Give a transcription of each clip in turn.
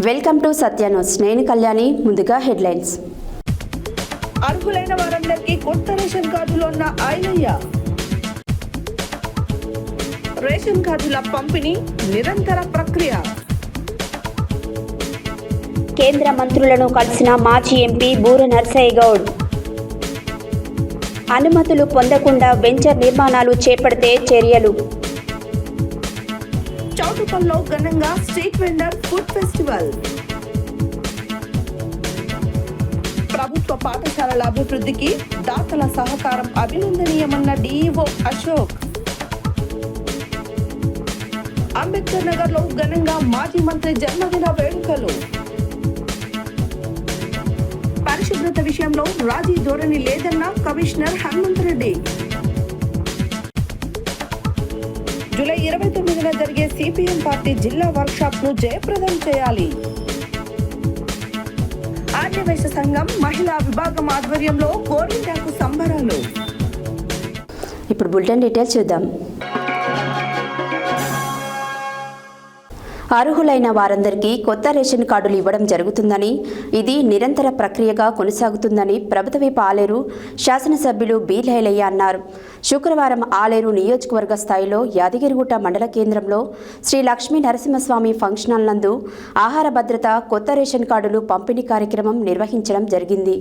Welcome to Satya news. నేను కళ్యాణి. ముందుగా headlines. అర్హులైన వారందరికీ కొత్త రేషన్ కార్డులు ఉన్న ఐలయ్య. రేషన్ కార్డుల పంపిణీ నిరంతర ప్రక్రియ. కేంద్ర మంత్రులను కలిసిన మాజీ ఎంపీ బూర నర్సయ్య గౌడ్. అనుమతులు పొందకుండా వెంచర్ నిర్మాణాలు చేపడితే చర్యలు. చౌటుపల్లో ఘనంగా స్ట్రీట్ వెండర్ ఫుడ్ ఫెస్టివల్. ప్రభుత్వ పాఠశాలల అభివృద్ధికి దాతల సహకారం అభినందనీయమన్న డీఈఓ అశోక్. అంబేద్కర్ నగర్ లో ఘనంగా మాజీ మంత్రి జన్మదిన వేడుకలు. పరిశుభ్రత విషయంలో రాజీ ధోరణి లేదన్న కమిషనర్ హనుమంతరెడ్డి. జూలై 29న జరిగే సిపిఎం పార్టీ జిల్లా వర్క్షాప్ ను జయప్రదం చేయాలి. ఆర్యవైశ్య సంఘం మహిళా విభాగం ఆధ్వర్యంలో గోరింటాకు సంబరాలు. ఇప్పుడు బులెటిన్ డీటెయిల్స్ చూద్దాం. అర్హులైన వారందరికీ కొత్త రేషన్ కార్డులు ఇవ్వడం జరుగుతుందని, ఇది నిరంతర ప్రక్రియగా కొనసాగుతుందని ప్రభుత్వ విప్ ఆలేరు శాసనసభ్యులు బి లైలయ్య అన్నారు. శుక్రవారం ఆలేరు నియోజకవర్గ స్థాయిలో యాదగిరిగుట్ట మండల కేంద్రంలో శ్రీ లక్ష్మీ నరసింహస్వామి ఫంక్షన్ హాల్ నందు ఆహార భద్రత కొత్త రేషన్ కార్డులు పంపిణీ కార్యక్రమం నిర్వహించడం జరిగింది.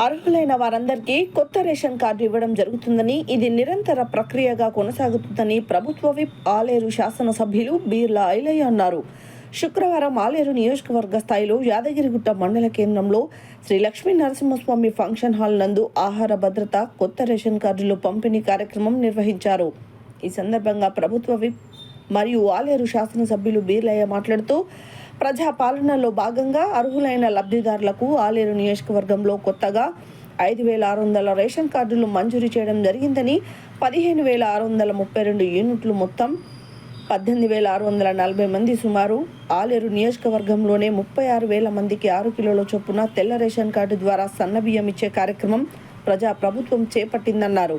అర్హులైన వారందరికీ కొత్త రేషన్ కార్డు ఇవ్వడం జరుగుతుందని, ఇది నిరంతర ప్రక్రియగా కొనసాగుతుందని ప్రభుత్వ విప్ ఆలేరు శాసనసభ్యులు బీర్ల ఐలయ్య అన్నారు. శుక్రవారం ఆలేరు నియోజకవర్గ స్థాయిలో యాదగిరిగుట్ట మండల కేంద్రంలో శ్రీ లక్ష్మీ నరసింహస్వామి ఫంక్షన్ హాల్ నందు ఆహార భద్రత కొత్త రేషన్ కార్డులు పంపిణీ కార్యక్రమం నిర్వహించారు. ఈ సందర్భంగా ప్రభుత్వ విప్ మరియు ఆలేరు శాసనసభ్యులు బీర్లయ్య మాట్లాడుతూ, ప్రజా పాలనలో భాగంగా అర్హులైన లబ్ధిదారులకు ఆలేరు నియోజకవర్గంలో కొత్తగా 5,600 రేషన్ కార్డులు మంజూరు చేయడం జరిగిందని, 15,632 యూనిట్లు మొత్తం 18,640 మంది సుమారు ఆలేరు నియోజకవర్గంలోనే 36,000 మందికి 6 కిలోల చొప్పున తెల్ల రేషన్ కార్డు ద్వారా సన్నబియ్యం ఇచ్చే కార్యక్రమం ప్రజా ప్రభుత్వం చేపట్టిందన్నారు.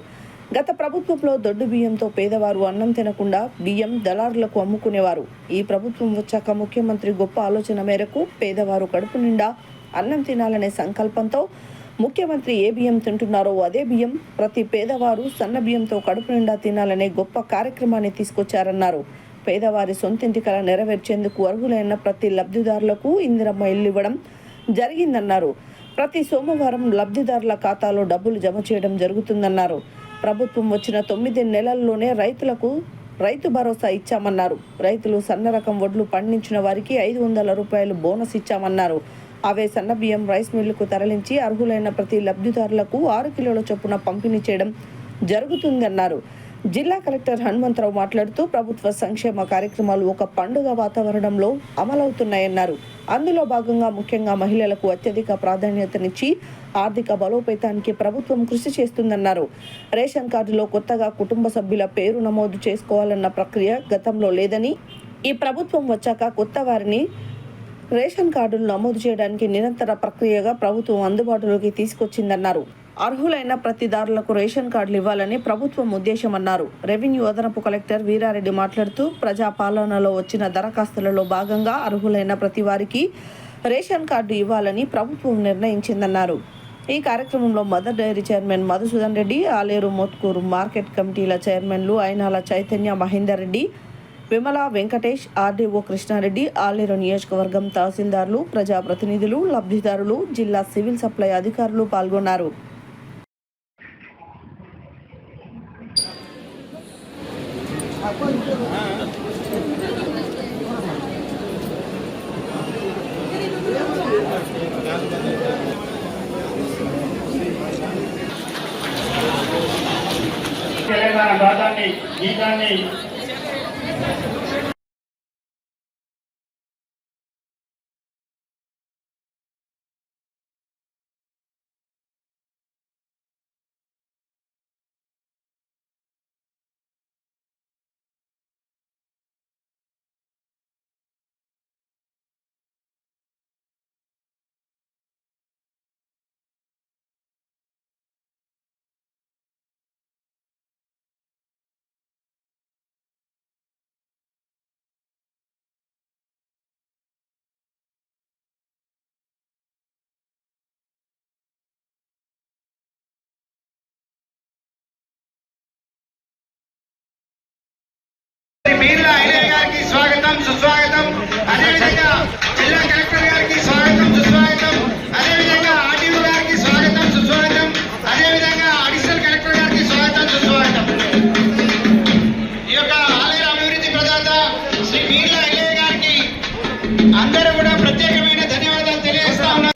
గత ప్రభుత్వంలో దొడ్డు బియ్యంతో పేదవారు అన్నం తినకుండా బియ్యం దళారులకు అమ్ముకునేవారు. ఈ ప్రభుత్వం వచ్చాక ముఖ్యమంత్రి గొప్ప ఆలోచన మేరకు పేదవారు కడుపు నిండా అన్నం తినాలనే సంకల్పంతో ముఖ్యమంత్రి ఏ బియ్యం తింటున్నారో అదే బియ్యం ప్రతి పేదవారు సన్న బియ్యంతో కడుపు నిండా తినాలనే గొప్ప కార్యక్రమాన్ని తీసుకొచ్చారన్నారు. పేదవారి సొంతింటి కల నెరవేర్చేందుకు అర్హులైన ప్రతి లబ్ధిదారులకు ఇందిరమ్మ ఇల్లు ఇవ్వడం జరిగిందన్నారు. ప్రతి సోమవారం లబ్ధిదారుల ఖాతాలో డబ్బులు జమ చేయడం జరుగుతుందన్నారు. ప్రభుత్వం వచ్చిన 9 నెలల్లోనే రైతులకు రైతు భరోసా ఇచ్చామన్నారు. రైతులు సన్న రకం వడ్లు పండించిన వారికి 500 రూపాయలు బోనస్ ఇచ్చామన్నారు. అవే సన్న బియ్యం రైస్ మిల్లుకు తరలించి అర్హులైన ప్రతి లబ్ధిదారులకు 6 కిలోల చొప్పున పంపిణీ చేయడం జరుగుతుందన్నారు. జిల్లా కలెక్టర్ హనుమంతరావు మాట్లాడుతూ, ప్రభుత్వ సంక్షేమ కార్యక్రమాలు ఒక పండుగ వాతావరణంలో అమలవుతున్నాయన్నారు. అందులో భాగంగా ముఖ్యంగా మహిళలకు అత్యధిక ప్రాధాన్యతనిచ్చి ఆర్థిక బలోపేతానికి ప్రభుత్వం కృషి చేస్తుందన్నారు. రేషన్ కార్డులో కొత్తగా కుటుంబ సభ్యుల పేరు నమోదు చేసుకోవాలన్న ప్రక్రియ గతంలో లేదని, ఈ ప్రభుత్వం వచ్చాక కొత్త వారిని రేషన్ కార్డులు నమోదు చేయడానికి నిరంతర ప్రక్రియగా ప్రభుత్వం అందుబాటులోకి తీసుకొచ్చిందన్నారు. అర్హులైన ప్రతిదారులకు రేషన్ కార్డులు ఇవ్వాలని ప్రభుత్వం ఉద్దేశమన్నారు. రెవెన్యూ అదనపు కలెక్టర్ వీరారెడ్డి మాట్లాడుతూ, ప్రజా పాలనలో వచ్చిన దరఖాస్తులలో భాగంగా అర్హులైన ప్రతి వారికి రేషన్ కార్డు ఇవ్వాలని ప్రభుత్వం నిర్ణయించిందన్నారు. ఈ కార్యక్రమంలో mother dairy chairman Madhusudan Reddy, Alair Mothkur market కమిటీల చైర్మన్లు అయినాల చైతన్య మహేందర్ రెడ్డి, విమల వెంకటేష్, ఆర్డీఓ కృష్ణారెడ్డి, ఆలేరు నియోజకవర్గం తహసీల్దార్లు, ప్రజాప్రతినిధులు, లబ్ధిదారులు, జిల్లా సివిల్ సప్లై అధికారులు పాల్గొన్నారు. తెలంగాణ గాథాన్ని గీతాన్ని ఐలయ్య గారికి స్వాగతం సుస్వాగతం. అదేవిధంగా జిల్లా కలెక్టర్ గారికి స్వాగతం సుస్వాగతం. అదేవిధంగా ఆర్టీఓ గారికి స్వాగతం సుస్వాగతం. అదేవిధంగా అడిషనల్ కలెక్టర్ గారికి స్వాగతం సుస్వాగతం. ఈ యొక్క ఆలయ అభివృద్ధి ప్రదాత శ్రీ మీర్ల ఐలయ్య గారికి అందరూ కూడా ప్రత్యేకమైన ధన్యవాదాలు తెలియజేస్తా ఉన్నారు.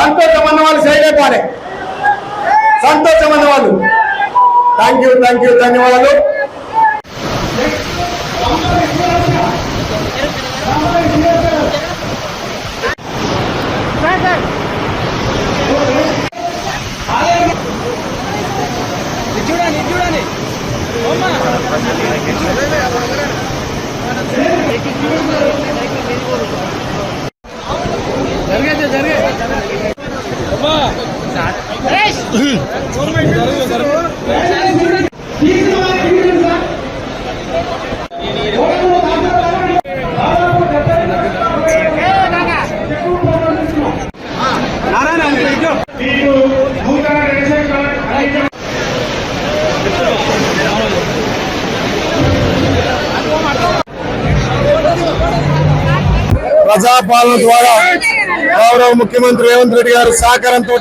సంతోషం అన్న వాళ్ళు చేయలేపాలి. సంతోషం అన్న వాళ్ళు థ్యాంక్ యూ ధన్యవాదాలు. చూడండి ప్రజాపాలన ద్వారా గౌరవ ముఖ్యమంత్రి రేవంత్ రెడ్డి గారి సహకారంతో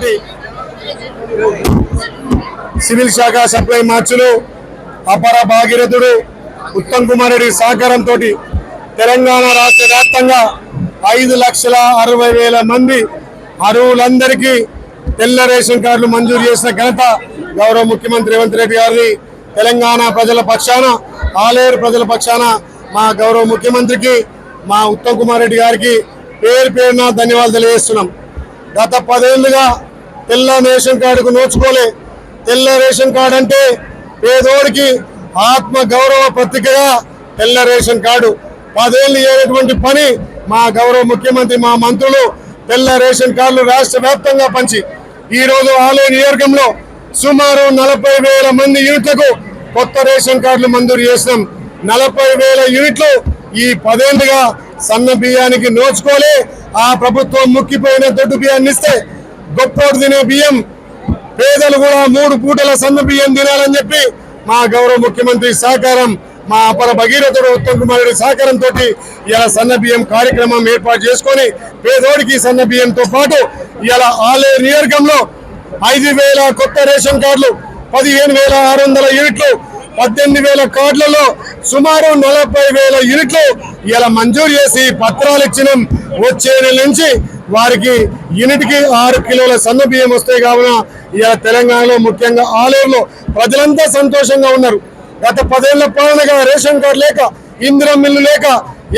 సివిల్ శాఖ సప్లై మార్చులు అపర భాగీరథుడు ఉత్తమ్ కుమార్ రెడ్డి సహకారంతో తెలంగాణ రాష్ట్ర వ్యాప్తంగా 5,60,000 మంది అర్హులందరికీ తెల్ల రేషన్ కార్డులు మంజూరు చేసిన ఘనత గౌరవ ముఖ్యమంత్రి రేవంత్ రెడ్డి గారిని. తెలంగాణ ప్రజల పక్షాన ఆలేరు ప్రజల పక్షాన మా గౌరవ ముఖ్యమంత్రికి మా ఉత్తమ్ కుమార్ రెడ్డి గారికి పేరున ధన్యవాదాలు తెలియజేస్తున్నాం. గత 10 ఏళ్లుగా తెల్ల రేషన్ కార్డుకు నోచుకోలే. తెల్ల రేషన్ కార్డు అంటే పేదోడికి ఆత్మ గౌరవ ప్రతీకగా తెల్ల రేషన్ కార్డు 10 ఏళ్ళు చేయనటువంటి పని మా గౌరవ ముఖ్యమంత్రి మా మంత్రులు తెల్ల రేషన్ కార్డులు రాష్ట్ర వ్యాప్తంగా పంచి ఈరోజు ఆలేరు నియోజకవర్గంలో సుమారు 40,000 మంది యూనిట్లకు కొత్త రేషన్ కార్డులు మంజూరు చేసినాం. 40,000 యూనిట్లు ఈ 10 ఏళ్లుగా సన్న బియ్యానికి నోచుకోలే. ఆ ప్రభుత్వం ముక్కిపోయిన దొడ్డు బియ్యాన్ని ఇస్తే గొప్పోడు తినే బియ్యం పేదలు కూడా 3 పూటల సన్న బియ్యం తినాలని చెప్పి మా గౌరవ ముఖ్యమంత్రి సహకారం మా అపర భగీరథుడు ఉత్తమ్ కుమార్ రెడ్డి సహకారంతో ఇలా సన్న బియ్యం కార్యక్రమం ఏర్పాటు చేసుకొని పేదోడికి సన్న బియ్యంతో పాటు ఇలా ఆలేరు నియోజకవర్గంలో 5,000 కొత్త రేషన్ కార్డులు, 15,600 యూనిట్లు, 18,000 కార్డులలో సుమారు 40,000 యూనిట్లు ఇలా మంజూరు చేసి పత్రాలు ఇచ్చినాం. వచ్చే నెల నుంచి వారికి యూనిట్కి 6 కిలోల సన్న బియ్యం వస్తాయి. కావున ఇలా తెలంగాణలో ముఖ్యంగా ఆలేరులో ప్రజలంతా సంతోషంగా ఉన్నారు. గత 10 ఏళ్ల పాలనగా రేషన్ కార్డు లేక, ఇందిరా మిల్లు లేక,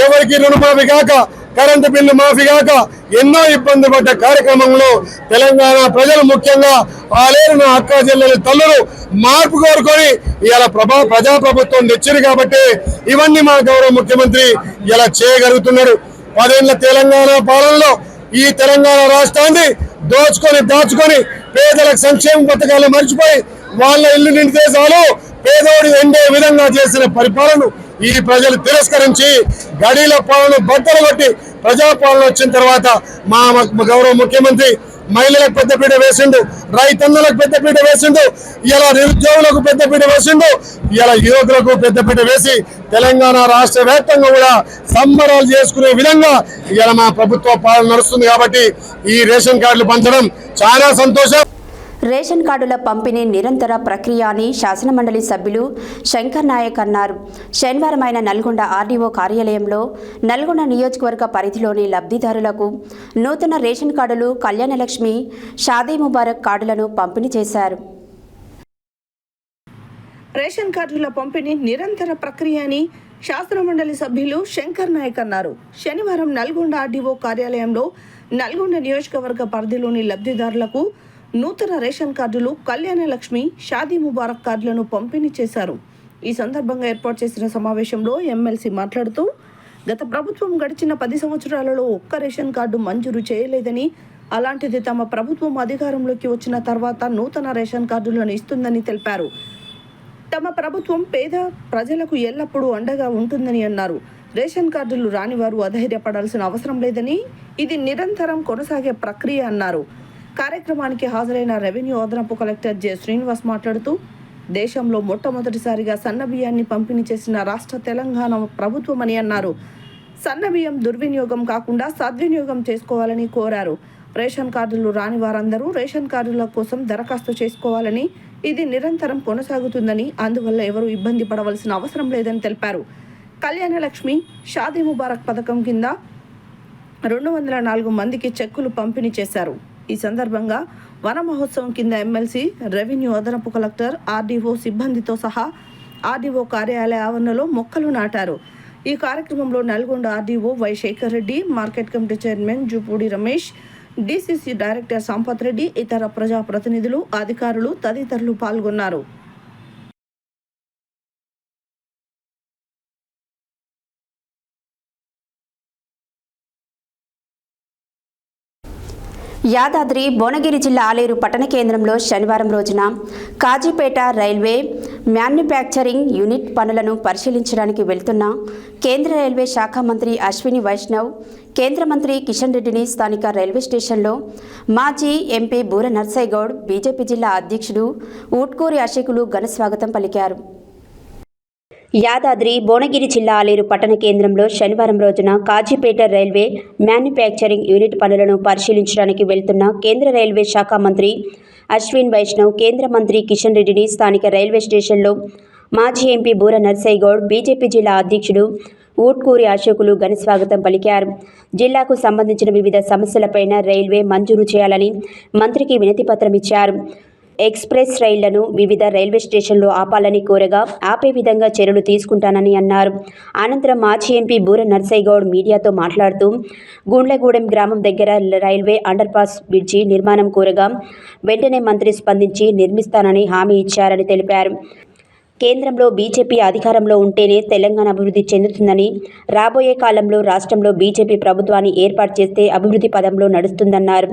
ఎవరికి రుణమాఫీ కాక, కరెంటు బిల్లు మాఫీ కాక ఎన్నో ఇబ్బంది పడ్డ కార్యక్రమంలో తెలంగాణ ప్రజలు ముఖ్యంగా ఆలేరు అక్క జిల్లాల తల్లులు మార్పు కోరుకొని ఇలా ప్రజాప్రభుత్వం తెచ్చింది కాబట్టి ఇవన్నీ మా గౌరవ ముఖ్యమంత్రి ఇలా చేయగలుగుతున్నారు. 10 ఏళ్ల తెలంగాణ పాలనలో ఈ తెలంగాణ రాష్ట్రాన్ని దాచుకొని పేదలకు సంక్షేమ పథకాలు మర్చిపోయి వాళ్ళ ఇల్లు నిండితే చాలు పేదోడు ఎండే విధంగా చేసిన పరిపాలన ఈ ప్రజలు తిరస్కరించి గడీల పాలన బద్దలు కొట్టి ప్రజాపాలన వచ్చిన తర్వాత మా గౌరవ ముఖ్యమంత్రి మహిళలకు పెద్దపీట వేసిండు, రైతన్నలకు పెద్దపీట వేసిండు, ఇలా నిరుద్యోగులకు పెద్దపీట వేసిండు, ఇలా యువకులకు పెద్దపీట వేసి తెలంగాణ రాష్ట్ర వ్యాప్తంగా కూడా సంబరాలు చేసుకునే విధంగా ఇలా మా ప్రభుత్వ పాలన నడుస్తుంది. కాబట్టి ఈ రేషన్ కార్డులు పంచడం చాలా సంతోషం. రేషన్ కార్డుల పంపిణీ నిరంతర ప్రక్రియ అని శాసనమండలి సభ్యులు శంకర్ నాయక్ అన్నారు. శనివారం ఆయన నల్గొండ ఆర్డీఓ కార్యాలయంలో నల్గొండ నియోజకవర్గ పరిధిలోని లబ్ధిదారులకు నూతన రేషన్ కార్డులు, కళ్యాణలక్ష్మి, షాదీ ముబారక్ కార్డులను పంపిణీ చేశారు. రేషన్ కార్డుల పంపిణీ నిరంతర ప్రక్రియ అని శాసనమండలి సభ్యులు శంకర్ నాయక్ అన్నారు. శనివారం నల్గొండ ఆర్డీఓ కార్యాలయంలో నల్గొండ నియోజకవర్గ పరిధిలోని లబ్ధిదారులకు నూతన రేషన్ కార్డులు, కళ్యాణలక్ష్మి, షాదీ ముబారక్ కార్డులను పంపిణీ చేశారు. ఈ సందర్భంగా ఏర్పాటు చేసిన సమావేశంలో ఎమ్మెల్సీ మాట్లాడుతూ గత ప్రభుత్వం గడిచిన 10 సంవత్సరాలలో ఒక్క రేషన్ కార్డు మంజూరు చేయలేదని, అలాంటిది తమ ప్రభుత్వం అధికారంలోకి వచ్చిన తర్వాత నూతన రేషన్ కార్డులను ఇస్తుందని తెలిపారు. తమ ప్రభుత్వం పేద ప్రజలకు ఎల్లప్పుడూ అండగా ఉంటుందని అన్నారు. రేషన్ కార్డులు రాని వారు అధైర్యపడాల్సిన అవసరం లేదని, ఇది నిరంతరం కొనసాగే ప్రక్రియ అన్నారు. కార్యక్రమానికి హాజరైన రెవెన్యూ అదనపు కలెక్టర్ జె శ్రీనివాస్ మాట్లాడుతూ దేశంలో మొట్టమొదటిసారిగా సన్నబియ్యాన్ని పంపిణీ చేసిన రాష్ట్ర తెలంగాణ ప్రభుత్వమని అన్నారు. సన్నబియ్యం దుర్వినియోగం కాకుండా సద్వినియోగం చేసుకోవాలని కోరారు. రేషన్ కార్డులు రాని వారందరూ రేషన్ కార్డుల కోసం దరఖాస్తు చేసుకోవాలని, ఇది నిరంతరం కొనసాగుతుందని, అందువల్ల ఎవరూ ఇబ్బంది పడవలసిన అవసరం లేదని తెలిపారు. కళ్యాణలక్ష్మి, షాదీ ముబారక్ పథకం కింద 204 మందికి చెక్కులు పంపిణీ చేశారు. ఈ సందర్భంగా వన మహోత్సవం కింద ఎమ్మెల్సీ, రెవెన్యూ అదనపు కలెక్టర్, ఆర్డీఓ సిబ్బందితో సహా ఆర్డీఓ కార్యాలయ ఆవరణలో మొక్కలు నాటారు. ఈ కార్యక్రమంలో Nalgonda RDO Y Shekar Reddy, market committee chairman Jupudi Ramesh, DCC director Sampath Reddy, ఇతర ప్రజాప్రతినిధులు, అధికారులు తదితరులు పాల్గొన్నారు. యాదాద్రి భువనగిరి జిల్లా ఆలేరు పట్టణ కేంద్రంలో శనివారం రోజున కాజీపేట రైల్వే మ్యానుఫ్యాక్చరింగ్ యూనిట్ పనులను పరిశీలించడానికి వెళ్తున్న కేంద్ర రైల్వే శాఖ మంత్రి అశ్విని వైష్ణవ్, కేంద్ర మంత్రి కిషన్ రెడ్డిని స్థానిక రైల్వే స్టేషన్లో మాజీ ఎంపీ బూర నర్సయ్య గౌడ్, బీజేపీ జిల్లా అధ్యక్షుడు ఊట్కూరి అశేకులు ఘన స్వాగతం పలికారు. యాదాద్రి భువనగిరి జిల్లా ఆలేరు పట్టణ కేంద్రంలో శనివారం రోజున కాజీపేట రైల్వే మ్యానుఫ్యాక్చరింగ్ యూనిట్ పనులను పరిశీలించడానికి వెళ్తున్న కేంద్ర రైల్వే శాఖ మంత్రి అశ్విన్ వైష్ణవ్, కేంద్ర మంత్రి కిషన్ రెడ్డిని స్థానిక రైల్వే స్టేషన్లో మాజీ ఎంపీ బూర నర్సయ్య గౌడ్, బీజేపీ జిల్లా అధ్యక్షుడు ఊట్కూరి అశోకులు ఘన స్వాగతం పలికారు. జిల్లాకు సంబంధించిన వివిధ సమస్యలపైన రైల్వే మంజూరు చేయాలని మంత్రికి వినతి పత్రం ఇచ్చారు. ఎక్స్ప్రెస్ రైళ్లను వివిధ రైల్వే స్టేషన్లో ఆపాలని కోరగా ఆపే విధంగా చర్యలు తీసుకుంటానని అన్నారు. అనంతరం మాజీ ఎంపీ బూర నర్సయ్య గౌడ్ మీడియాతో మాట్లాడుతూ గుండ్లగూడెం గ్రామం దగ్గర రైల్వే అండర్పాస్ బ్రిడ్జి నిర్మాణం కోరగా వెంటనే మంత్రి స్పందించి నిర్మిస్తానని హామీ ఇచ్చారని తెలిపారు. కేంద్రంలో బీజేపీ అధికారంలో ఉంటేనే తెలంగాణ అభివృద్ధి చెందుతుందని, రాబోయే కాలంలో రాష్ట్రంలో బీజేపీ ప్రభుత్వాన్ని ఏర్పాటు చేస్తే అభివృద్ధి పదంలో నడుస్తుందన్నారు.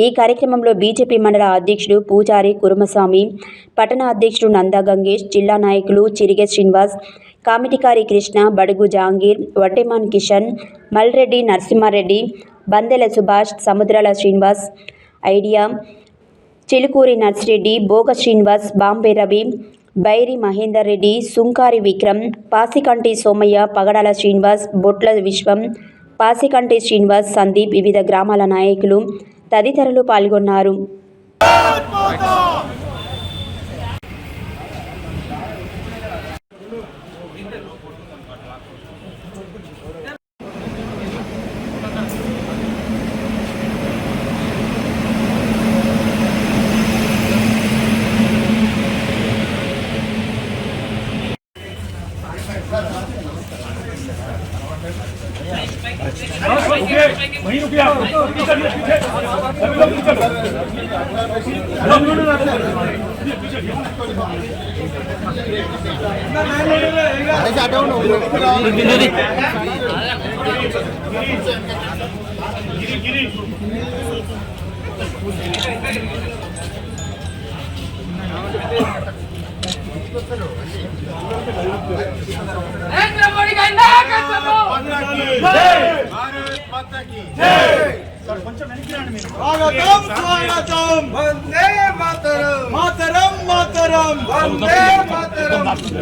ఈ కార్యక్రమంలో బీజేపీ మండల అధ్యక్షుడు పూజారి కురుమస్వామి, పట్టణ అధ్యక్షుడు నందా గంగేష్, జిల్లా నాయకులు చిరిగే శ్రీనివాస్, కామిటికారి కృష్ణ, బడుగు జహాంగీర్, వట్టెమాన్ కిషన్, మల్రెడ్డి నరసింహారెడ్డి, బందెల సుభాష్, సముద్రాల శ్రీనివాస్, ఐడియా, చిలుకూరి నర్సిరెడ్డి, బోగ శ్రీనివాస్, బాంబే రవి, బైరి మహేందర్ రెడ్డి, సుంకారి విక్రమ్, పాసికంటి సోమయ్య, పగడాల శ్రీనివాస్, బొట్ల విశ్వం, పాసికంటి శ్రీనివాస్, సందీప్, వివిధ గ్రామాల నాయకులు తదితరులు పాల్గొన్నారు.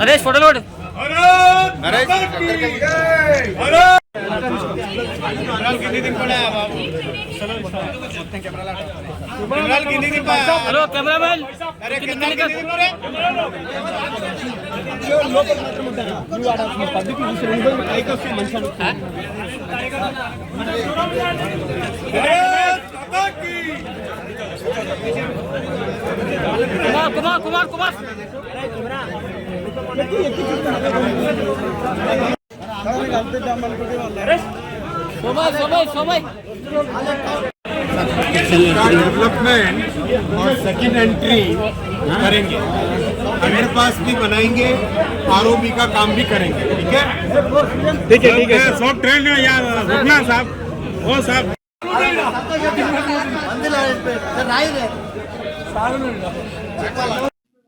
నరేష్ ఫోటోలు కొడు. Naresh hello cameraman Kumar Somaiya development और सेकंड एंट्री करेंगे, अंडर पास भी बनाएंगे, आरओबी का काम भी करेंगे। ठीक है सब ट्रेन यार रुकना साहब, वो साहब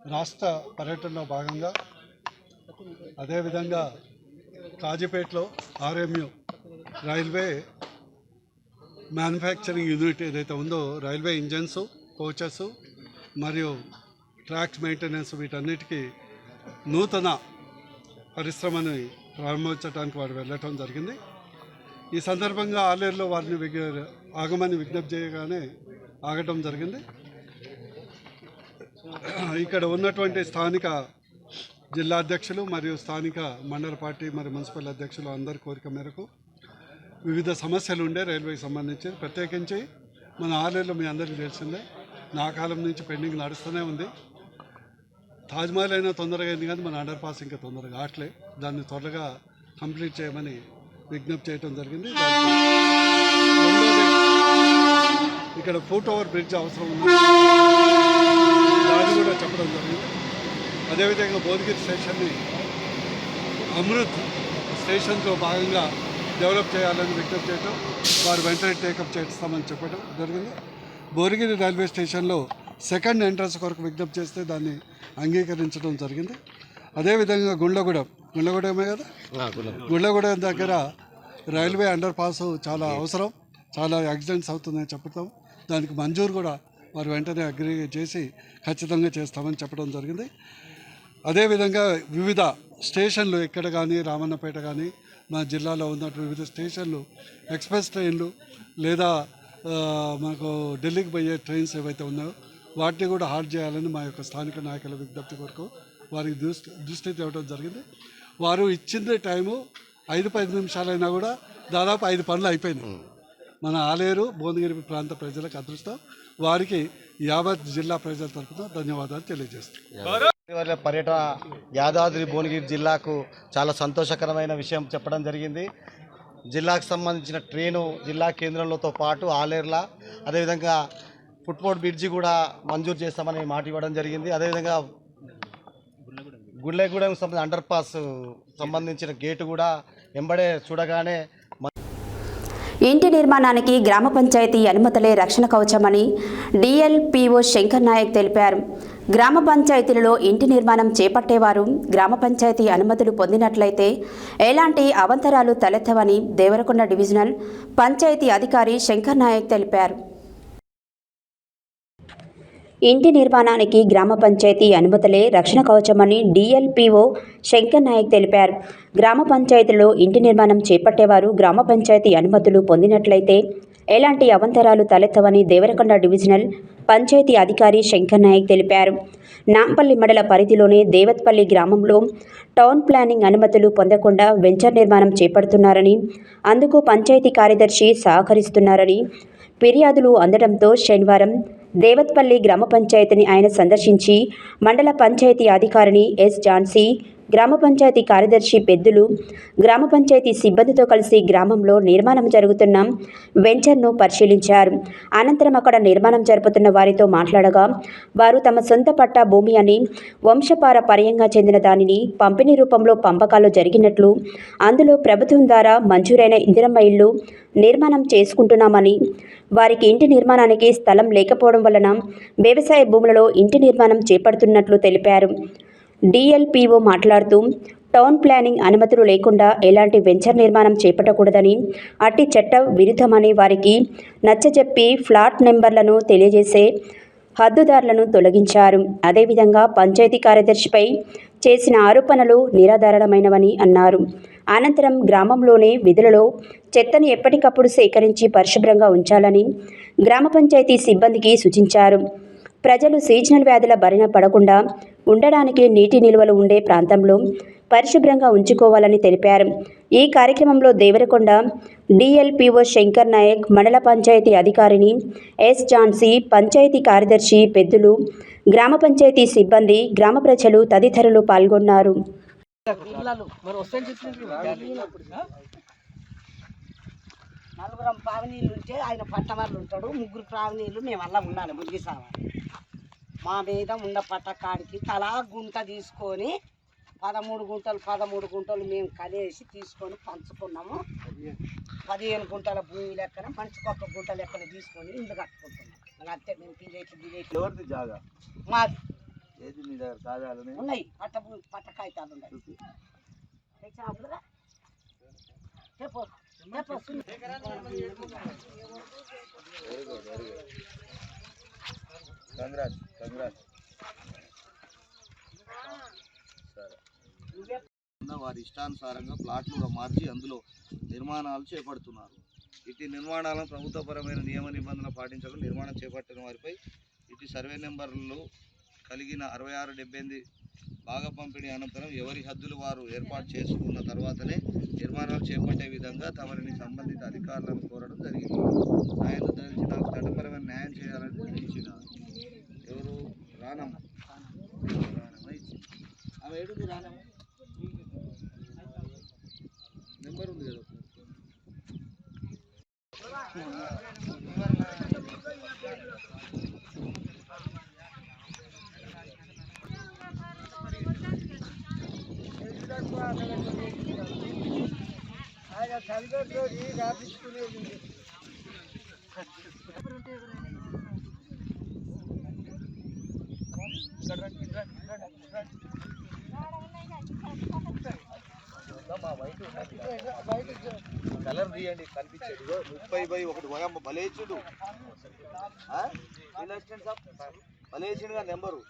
రాష్ట్ర పర్యటనలో భాగంగా అదేవిధంగా కాజీపేటలో ఆర్ఎంయు రైల్వే మ్యానుఫ్యాక్చరింగ్ యూనిట్ ఏదైతే ఉందో రైల్వే ఇంజన్స్, కోచెస్ మరియు ట్రాక్స్ మెయింటెనెన్స్ వీటన్నిటికీ నూతన పరిశ్రమని ప్రారంభించడానికి వారు వెళ్ళటం జరిగింది. ఈ సందర్భంగా ఆలేరులో వారిని ఆగమని విజ్ఞప్తి చేయగానే ఆగటం జరిగింది. ఇక్కడ ఉన్నటువంటి స్థానిక జిల్లా అధ్యక్షులు మరియు స్థానిక మండల పార్టీ మరియు మున్సిపల్ అధ్యక్షులు అందరి కోరిక మేరకు వివిధ సమస్యలు ఉండే రైల్వేకి సంబంధించి ప్రత్యేకించి మన ఆలేరులో మీ అందరికీ తెలిసిందే, నా కాలం నుంచి పెండింగ్ నడుస్తూనే ఉంది. తాజ్మహల్ అయినా తొందరగా అయింది కానీ మన అండర్ పాస్ ఇంకా తొందరగా ఆటలే, దాన్ని త్వరగా కంప్లీట్ చేయమని విజ్ఞప్తి చేయడం జరిగింది. ఇక్కడ ఫుట్ ఓవర్ బ్రిడ్జ్ అవసరం ఉంది, దాన్ని కూడా చెప్పడం జరిగింది. అదేవిధంగా భువనగిరి స్టేషన్ని అమృత్ స్టేషన్తో భాగంగా డెవలప్ చేయాలని విజ్ఞప్తి చేయడం, వారు వెంటనే టేకప్ చేస్తామని చెప్పడం జరిగింది. భువనగిరి రైల్వే స్టేషన్లో సెకండ్ ఎంట్రన్స్ కొరకు విజ్ఞప్తి చేస్తే దాన్ని అంగీకరించడం జరిగింది. అదేవిధంగా గుండ్లగూడెమే కదా, గుండ్లగూడెం దగ్గర రైల్వే అండర్ పాస్ చాలా అవసరం, చాలా యాక్సిడెంట్స్ అవుతున్నాయని చెప్పడం, దానికి మంజూరు కూడా వారు వెంటనే అగ్రీ చేసి ఖచ్చితంగా చేస్తామని చెప్పడం జరిగింది. అదేవిధంగా వివిధ స్టేషన్లు ఎక్కడ కానీ రామన్నపేట కానీ మా జిల్లాలో ఉన్నటువంటి వివిధ స్టేషన్లు ఎక్స్ప్రెస్ ట్రైన్లు లేదా మనకు ఢిల్లీకి పోయే ట్రైన్స్ ఏవైతే ఉన్నాయో వాటిని కూడా హాల్ట్ చేయాలని మా యొక్క స్థానిక నాయకుల విజ్ఞప్తి కొరకు వారికి దృష్టి తేవడం జరిగింది. వారు ఇచ్చిందే టైము 5-10 నిమిషాలైనా కూడా దాదాపు 5 పనులు అయిపోయినాయి. మన ఆలేరు భువనగిరి ప్రాంత ప్రజలకు అదృష్టం, వారికి యావత్ జిల్లా ప్రజల తరఫున ధన్యవాదాలు తెలియజేస్తున్నాను. పర్యటన యాదాద్రి భువనగిరి జిల్లాకు చాలా సంతోషకరమైన విషయం చెప్పడం జరిగింది. జిల్లాకు సంబంధించిన ట్రైను జిల్లా కేంద్రంలోతో పాటు ఆలేరులా అదేవిధంగా ఫుట్బోర్డ్ బ్రిడ్జి కూడా మంజూరు చేస్తామని మాట ఇవ్వడం జరిగింది. అదేవిధంగా గుళ్ళగూడెం సంబంధించిన అండర్ పాస్ సంబంధించిన గేటు కూడా ఎంబడే చూడగానే ఇంటి నిర్మాణానికి గ్రామ పంచాయతీ అనుమతులే రక్షణ కవచమని డిఎల్పిఓ శంకర్ నాయక్ తెలిపారు. గ్రామ పంచాయతీలలో ఇంటి నిర్మాణం చేపట్టేవారు గ్రామ పంచాయతీ అనుమతులు పొందినట్లయితే ఎలాంటి అవాంతరాలు తలెత్తవని దేవరకొండ డివిజనల్ పంచాయతీ అధికారి శంకర్ నాయక్ తెలిపారు. ఇంటి నిర్మాణానికి గ్రామ పంచాయతీ అనుమతులే రక్షణ కవచమని డిఎల్పిఓ శంకర్ నాయక్ తెలిపారు. గ్రామ పంచాయతీలో ఇంటి నిర్మాణం చేపట్టేవారు గ్రామ పంచాయతీ అనుమతులు పొందినట్లయితే ఎలాంటి అవాంతరాలు తలెత్తవని దేవరకొండ డివిజనల్ పంచాయతీ అధికారి శంకర్ నాయక్ తెలిపారు. నాంపల్లి మండల పరిధిలోని దేవత్పల్లి గ్రామంలో టౌన్ ప్లానింగ్ అనుమతులు పొందకుండా వెంచర్ నిర్మాణం చేపడుతున్నారని, అందుకు పంచాయతీ కార్యదర్శి సహకరిస్తున్నారని ఫిర్యాదులు అందడంతో శనివారం దేవత్పల్లి గ్రామ పంచాయతీని ఆయన సందర్శించి మండల పంచాయతీ అధికారిని ఎస్ ఝాన్సీ, గ్రామ పంచాయతీ కార్యదర్శి పెద్దులు, గ్రామ పంచాయతీ సిబ్బందితో కలిసి గ్రామంలో నిర్మాణం జరుగుతున్న వెంచర్ను పరిశీలించారు. అనంతరం అక్కడ నిర్మాణం జరుపుతున్న వారితో మాట్లాడగా వారు తమ సొంత పట్టా భూమి అని, వంశపారపర్యంగా చెందిన దానిని పంపిణీ రూపంలో పంపకాలు జరిగినట్లు, అందులో ప్రభుత్వం ద్వారా మంజూరైన ఇందిరమ్మ ఇల్లు నిర్మాణం చేసుకుంటున్నామని, వారికి ఇంటి నిర్మాణానికి స్థలం లేకపోవడం వలన వ్యవసాయ భూములలో ఇంటి నిర్మాణం చేపడుతున్నట్లు తెలిపారు. డిఎల్పిఓ మాట్లాడుతూ టౌన్ ప్లానింగ్ అనుమతులు లేకుండా ఎలాంటి వెంచర్ నిర్మాణం చేపట్టకూడదని, అట్టి చట్ట విరుద్ధమని వారికి నచ్చజెప్పి ఫ్లాట్ నెంబర్లను తెలియజేసే హద్దుదారులను తొలగించారు. అదేవిధంగా పంచాయతీ కార్యదర్శిపై చేసిన ఆరోపణలు నిరాధారణమైనవని అన్నారు. అనంతరం గ్రామంలోని విధులలో చెత్తను ఎప్పటికప్పుడు సేకరించి పరిశుభ్రంగా ఉంచాలని గ్రామ పంచాయతీ సిబ్బందికి సూచించారు. ప్రజలు సీజనల్ వ్యాధుల బారిన పడకుండా ఉండడానికి నీటి నిల్వలు ఉండే ప్రాంతంలో పరిశుభ్రంగా ఉంచుకోవాలని తెలిపారు. ఈ కార్యక్రమంలో దేవరకొండ డిఎల్పిఓ శంకర్ నాయక్, మండల పంచాయతీ అధికారిని ఎస్ ఝాన్సీ, పంచాయతీ కార్యదర్శి పెద్దులు, గ్రామ పంచాయతీ సిబ్బంది, గ్రామ ప్రజలు తదితరులు పాల్గొన్నారు. నలుగురం పావనీళ్ళు ఉంటే ఆయన పట్టమర్లు ఉంటాడు, ముగ్గురు పావనీళ్ళు మేము అలా ఉండాలి. మురిగిసావాలి మా మీద ఉన్న పట్టకాడికి తలా గుంట తీసుకొని 13 గుంటలు మేము కనేసి తీసుకొని పంచుకున్నాము. 15 గుంటల భూమి లెక్కన మంచుకొక్క గుంట లెక్కన తీసుకొని ఇల్లు కట్టుకుంటున్నాం. అంతే. మేము ఎవరిది జాగా? మాది. ఏది మీ దగ్గర కాదాలు ఉన్నాయి, పట్ట కాగితాలు ఉన్నాయి. తెచ్చినప్పుడుగా చెప్పు. వారి ఇష్టానుసారంగా ప్లాట్లుగా మార్చి అందులో నిర్మాణాలు చేపడుతున్నారు. ఇటు నిర్మాణాలను ప్రభుత్వపరమైన నియమ నిబంధనలు పాటించకుండా నిర్మాణం చేపట్టిన వారిపై ఇటు సర్వే నెంబర్లు కలిగిన 6678 భాగ పంపిణీ అనంతరం ఎవరి హద్దులు వారు ఏర్పాటు చేసుకున్న తర్వాతనే నిర్మాణాలు చేపట్టే విధంగా తమరిని సంబంధిత అధికారులను కోరడం జరిగింది. ఆయన తెలిసి నాకు చట్టపరమైన న్యాయం చేయాలని నిర్ణయించిన ఎవరు రానమ్మ ఇచ్చింది. ఆమె ఏడుంది రానమ్మ నెంబర్ ఉంది కదా. కలర్ తీయండి కనిపించేది 30/1 బలేచుడు బలేచుడుగా నెంబరు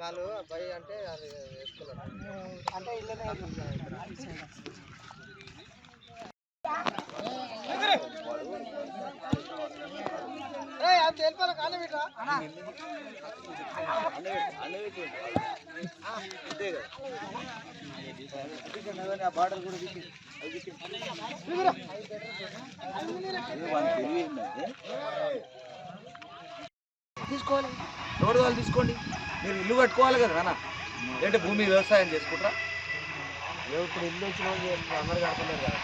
వాళ్ళు భయ అంటే అది వేసుకున్నారు అంటే బార్డర్ కూడా తీసుకోవాలి. ఎవరు వాళ్ళు తీసుకోండి. మీరు ఇల్లు కట్టుకోవాలి కదా అన్న. ఏంటంటే భూమి వ్యవసాయం చేసుకుంటారా? ఇప్పుడు ఇల్లు వచ్చిన అందరు కడుతున్నారు కదా.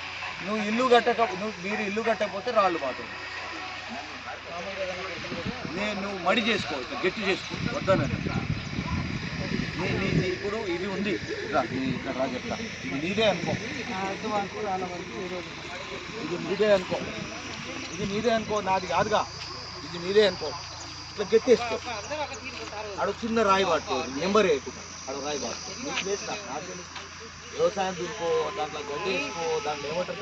మీరు ఇల్లు కట్టకపోతే రాళ్ళు మాత్రం నువ్వు మడి చేసుకోవచ్చు, గట్టి చేసుకో వద్దనండి. ఇప్పుడు ఇది ఉంది ఇక్కడ రా చెప్తా. ఇది నీదే అనుకో, ఇది నీదే అనుకో, నాది కాదుగా. ఇది నీదే అనుకో, ఇట్లా గట్టేసుకో. ఆడ చిన్న రాయి పట్టు, నెంబర్ వేయకుండా ఆడ రాయి పట్టు. నీకు వేస్తా వ్యవసాయం చూసుకో, దాంట్లో గడ్డి వేసుకో, దాంట్లో ఏమంటారు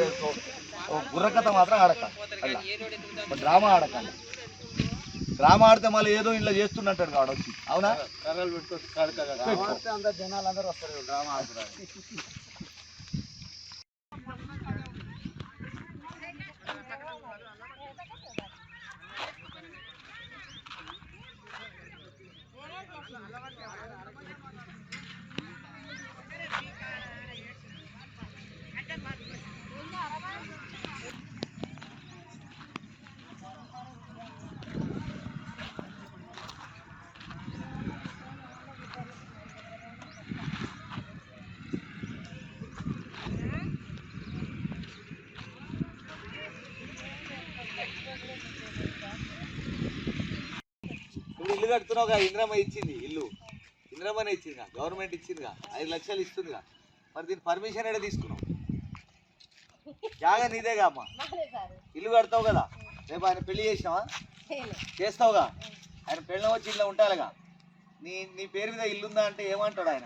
వేసుకో. బుర్రకథ మాత్రం ఆడక, అలా డ్రామా ఆడకండి. డ్రామా ఆడితే మళ్ళీ ఏదో ఇంట్లో చేస్తున్నట్టు కాడ వచ్చి. అవునా? అందరు జనాలు అందరూ వస్తారు డ్రామా ఆడుతున్నారు. ఇల్లు కడుతున్నావుగా, ఇంద్రమ్మ ఇచ్చింది ఇల్లు, ఇంద్రమ్మనే ఇచ్చిందిగా, గవర్నమెంట్ ఇచ్చిందిగా, 5 లక్షలు ఇస్తుందిగా. మరి దీని పర్మిషన్ ఏడా తీసుకున్నావు? జాగా నీదేగా అమ్మ. ఇల్లు కడతావు కదా. రేపు ఆయన పెళ్లి చేసినావా? చేస్తావుగా. ఆయన పెళ్ళి వచ్చి ఇల్లు ఉంటారుగా. నీ పేరు మీద ఇల్లుందా అంటే ఏమంటాడు ఆయన?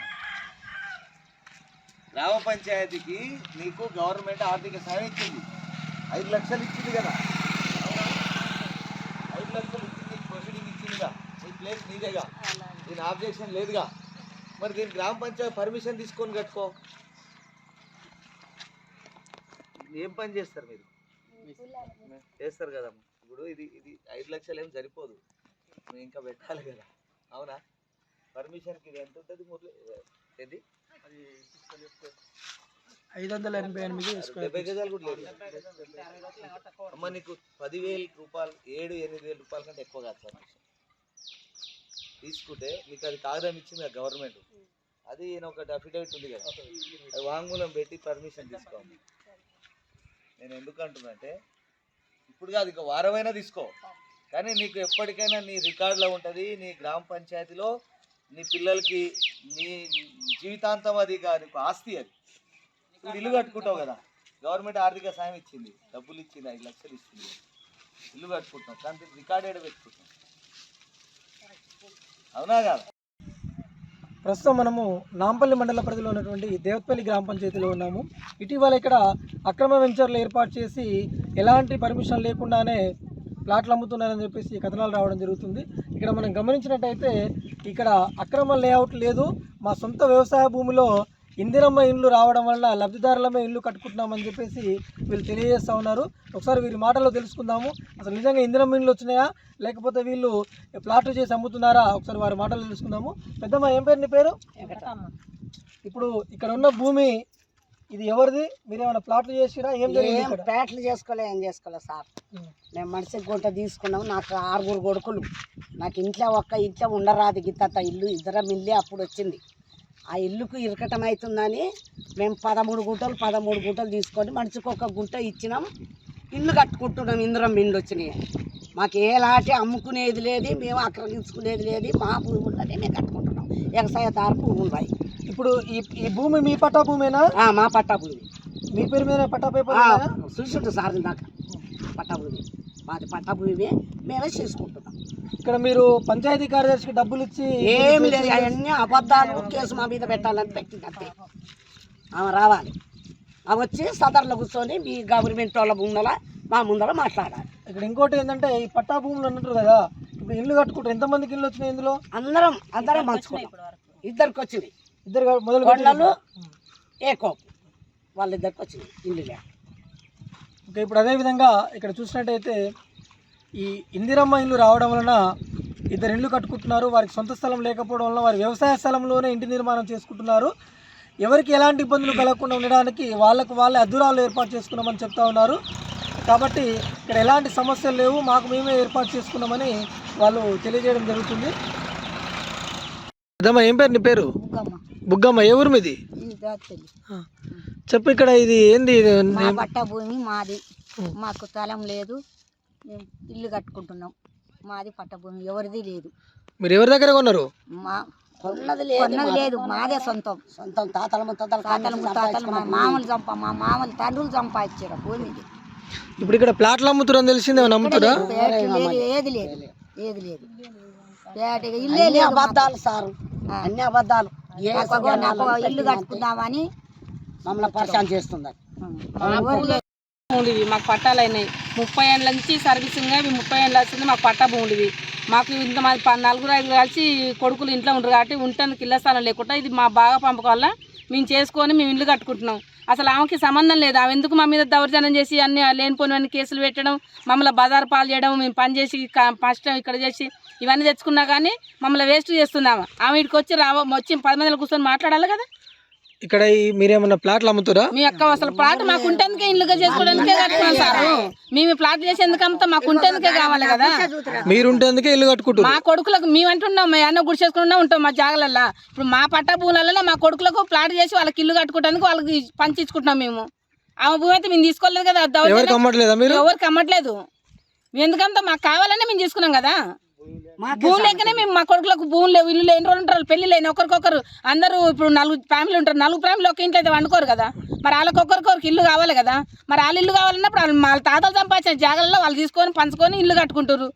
గ్రామ పంచాయతీకి నీకు గవర్నమెంట్ ఆర్థిక సాయం ఇచ్చింది, 5 లక్షలు ఇచ్చింది కదా. 5 లక్షలు ఇచ్చింది, ప్రొసీడింగ్ ఇచ్చిందిగా. నీ ప్లేస్ నీదేగా. దీని ఆబ్జెక్షన్ లేదుగా. మరి దీని గ్రామ పంచాయతీ పర్మిషన్ తీసుకొని కట్టుకో. ఏం పని చేస్తారు మీరు? చేస్తారు కదా. ఇప్పుడు ఇది 5 లక్షలు ఏం సరిపోదు, నువ్వు ఇంకా పెట్టాలి కదా, అవునా? పర్మిషన్కి ఇది ఎంత ఉంటుంది మురళి? ఏది 588 గజాలు కూడా లేదు అమ్మ. నీకు 10,000 రూపాయలు 7-8,000 రూపాయల కంటే ఎక్కువ కాదు పర్మిషన్ తీసుకుంటే. నీకు అది కాగితం ఇచ్చింది కదా గవర్నమెంట్, అది ఒకటి అఫిడవిట్ ఉంది కదా, అది వాంగ్మూలం పెట్టి పర్మిషన్ తీసుకోవాలి. నేను ఎందుకు అంటున్నా అంటే, ఇప్పుడు కాదు ఇక వారమైనా తీసుకో, కానీ నీకు ఎప్పటికైనా నీ రికార్డులో ఉంటుంది, నీ గ్రామ పంచాయతీలో నీ పిల్లలకి నీ జీవితాంతం అది నీకు ఆస్తి. అది ఇప్పుడు ఇల్లు కట్టుకుంటావు కదా, గవర్నమెంట్ ఆర్థిక సాయం ఇచ్చింది, డబ్బులు ఇచ్చింది, 5 లక్షలు ఇచ్చింది, ఇల్లు కట్టుకుంటాం, కానీ రికార్డెడ్ పెట్టుకుంటాం, అవునా కాదు? ప్రస్తుతం మనము నాంపల్లి మండల పరిధిలో ఉన్నటువంటి దేవత్పల్లి గ్రామ పంచాయతీలో ఉన్నాము. ఇటీవల ఇక్కడ అక్రమ వెంచర్లు ఏర్పాటు చేసి ఎలాంటి పర్మిషన్ లేకుండానే ప్లాట్లు అమ్ముతున్నారని చెప్పేసి కథనాలు రావడం జరుగుతుంది. ఇక్కడ మనం గమనించినట్టయితే ఇక్కడ అక్రమ లేఅవుట్ లేదు, మా సొంత వ్యవసాయ భూమిలో ఇందిరమ్మ ఇండ్లు రావడం వల్ల లబ్ధిదారులమే ఇల్లు కట్టుకుంటున్నామని చెప్పేసి వీళ్ళు తెలియజేస్తూ ఉన్నారు. ఒకసారి వీరి మాటల్లో తెలుసుకుందాము, అసలు నిజంగా ఇందిరమ్మ ఇండ్లు వచ్చినాయా లేకపోతే వీళ్ళు ప్లాట్లు చేసి అమ్ముతున్నారా, ఒకసారి వారి మాటలు తెలుసుకుందాము. పెద్దమ్మ, ఏం పేరు నీ పేరు? ఇప్పుడు ఇక్కడ ఉన్న భూమి ఇది ఎవరిది? మీరు ఏమైనా ప్లాట్లు చేసిరా? ఏం ప్లాట్లు చేసుకోలే, ఏం చేసుకోలే సార్. మేము మనిషికి గుంట తీసుకున్నాం, నాకు 6 కొడుకులు, నాకు ఇంట్లో ఉండరాదు గిత్త ఇల్లు, ఇద్దరం ఇల్లు అప్పుడు వచ్చింది. ఆ ఇల్లుకు ఇరకటం అవుతుందని మేము 13 గుంటలు తీసుకొని మనిషికి 1 గుంట ఇచ్చినాం, ఇల్లు కట్టుకుంటున్నాం. ఇందిరమ్మ ఇండ్లు వచ్చినాయి, మాకు ఎలాంటి అమ్ముకునేది లేదు, మేము ఆక్రమించుకునేది లేదు, మా భూములనే మేము కట్టుకుంటున్నాం, వ్యవసాయదారు భూములు రాయి. ఇప్పుడు ఈ భూమి మీ పట్టా భూమేనా? మా పట్టా భూమి. మీ పేరు మీద పట్టా పేపర్ చూసుంటు సార్ ఇందాక పట్టా భూమి, మాది పట్టా భూమి, మేమే చేసుకుంటున్నాం. ఇక్కడ మీరు పంచాయతీ కార్యదర్శికి డబ్బులు ఇచ్చి ఏమి లేదు, అవన్నీ అబద్ధాలు, కేసు మా మీద పెట్టాలని పెట్టినట్టే. ఆమె రావాలి, ఆమె వచ్చి సదర్లో కూర్చొని మీ గవర్నమెంట్ వాళ్ళ ముందర మా ముందర మాట్లాడాలి. ఇక్కడ ఇంకోటి ఏంటంటే, ఈ పట్టా భూములు అన్నట్టు కదా, ఇప్పుడు ఇల్లు కట్టుకుంటారు, ఎంతమందికి ఇల్లు వచ్చినాయి ఇందులో? అందరం మంచుకున్నాం, ఇద్దరికి వచ్చినాయి, ఇద్దరు మొదలు కొండలు ఏకోపు వాళ్ళిద్దరికి వచ్చినాయి ఇల్లు. ఓకే, ఇప్పుడు అదేవిధంగా ఇక్కడ చూసినట్టయితే ఈ ఇందిరమ్మ ఇల్లు రావడం వలన 2 ఇళ్ళు కట్టుకుంటున్నారు, వారికి సొంత స్థలం లేకపోవడం వలన వారి వ్యవసాయ స్థలంలోనే ఇంటి నిర్మాణం చేసుకుంటున్నారు. ఎవరికి ఎలాంటి ఇబ్బందులు కలగకుండా ఉండడానికి వాళ్ళే అద్దురాలు ఏర్పాటు చేసుకున్నామని చెప్తా ఉన్నారు. కాబట్టి ఇక్కడ ఎలాంటి సమస్యలు లేవు, మాకు మేమే ఏర్పాటు చేసుకున్నామని వాళ్ళు తెలియజేయడం జరుగుతుంది. అదమ్మా, ఏం పేరు నీ పేరు? బుగ్గమ్మ. ఏ ఊరు మీది? చెప్పు, ఇక్కడ ఇది ఏంది? పట్టా భూమి మాది, మాకు స్థలం లేదు, మేము ఇల్లు కట్టుకుంటున్నాం, మాది పట్టా భూమి, ఎవరిది లేదు. మీరు ఎవరి దగ్గర కొన్నారు? కొన్నది లేదు, మాదే సొంతం. తాతల మా మామూలు తండ్రులు సంపాదించారు భూమి. ఇప్పుడు ఇక్కడ ప్లాట్లు అమ్ముతారని తెలిసిందే, నమ్ముతారా? ఏది లేదు. ఇల్లే లేదు, అబద్ధాలు సారు, అన్ని అబద్ధాలు. ఇల్లు కట్టుకుందామని మమ్మల్ని పరిచయం చేస్తున్నారు. భూములు మాకు పట్టాలు అయినాయి, 30 ఏళ్ళ నుంచి సర్వీసింగ్, 30 ఏళ్ళు వచ్చింది మాకు పట్టా భూములు ఇవి. మాకు ఇంతమంది 4-5 కలిసి కొడుకులు ఇంట్లో ఉంటారు కాబట్టి ఉండటానికి ఇళ్ళ స్థలం లేకుండా ఇది మా బాగా పంపకం వల్ల మేము చేసుకొని మేము ఇల్లు కట్టుకుంటున్నాం. అసలు ఆమెకి సంబంధం లేదు, ఆమె ఎందుకు మా మీద దౌర్జన్యం చేసి అన్ని లేనిపోయినవన్నీ కేసులు పెట్టడం, మమ్మల్ని బజారు పాలు చేయడం, మేము పని చేసి ఫస్ట్ ఇక్కడ చేసి ఇవన్నీ తెచ్చుకున్నా కానీ మమ్మల్ని వేస్ట్ చేస్తున్నాము. ఆమె ఇక్కడికి వచ్చి 10 మందిలో కూర్చొని మాట్లాడాలి కదా. ఇక్కడ మీరేమన్నా ప్లాట్లు అమ్ముతారా? మీ అక్క అసలు ప్లాట్ మాకు ఉంటేందుకే ఇల్లుగా చేసుకోవడానికే కట్టుకున్నాం సార్. మేము ప్లాట్ చేసేందుకు అమ్ముతాం, మాకు ఉంటేందుకే కావాలి కదా. మీరు ఉంటేందుకే ఇల్లు కట్టుకుంటారు. మా కొడుకులకు మేము అంటున్నాం, మేము అన్న గుడి చేసుకున్నా ఉంటాం మా జాగలల్లో. ఇప్పుడు మా పట్టా భూములలో మా కొడుకులకు ప్లాట్ చేసి వాళ్ళకి ఇల్లు కట్టుకోవడానికి వాళ్ళకి పంచిచ్చుకుంటున్నాం మేము. ఆమె భూమి అయితే మేము తీసుకోలేదు కదా, ఎవరికి అమ్మట్లేదు. మేము ఎందుకంటే మాకు కావాలనే మేము తీసుకున్నాం కదా. భూమి లేకనే మేము మా కొడుకులకు భూములు లేవు, ఇల్లు లేని రోజులు ఉంటారు, పెళ్లి లేని ఒకరికొకరు అందరూ. ఇప్పుడు 4 ఫ్యామిలీ ఉంటారు, 4 ఫ్యామిలీ ఒక ఇంట్లో అయితే వండుకోరు కదా. మరి వాళ్ళకి ఒకరికొకరికి ఇల్లు కావాలి కదా. మరి వాళ్ళ ఇల్లు కావాలన్నప్పుడు వాళ్ళ తాతలు సంపాదించిన జాగాలలో వాళ్ళు తీసుకొని పంచుకొని ఇల్లు కట్టుకుంటారు.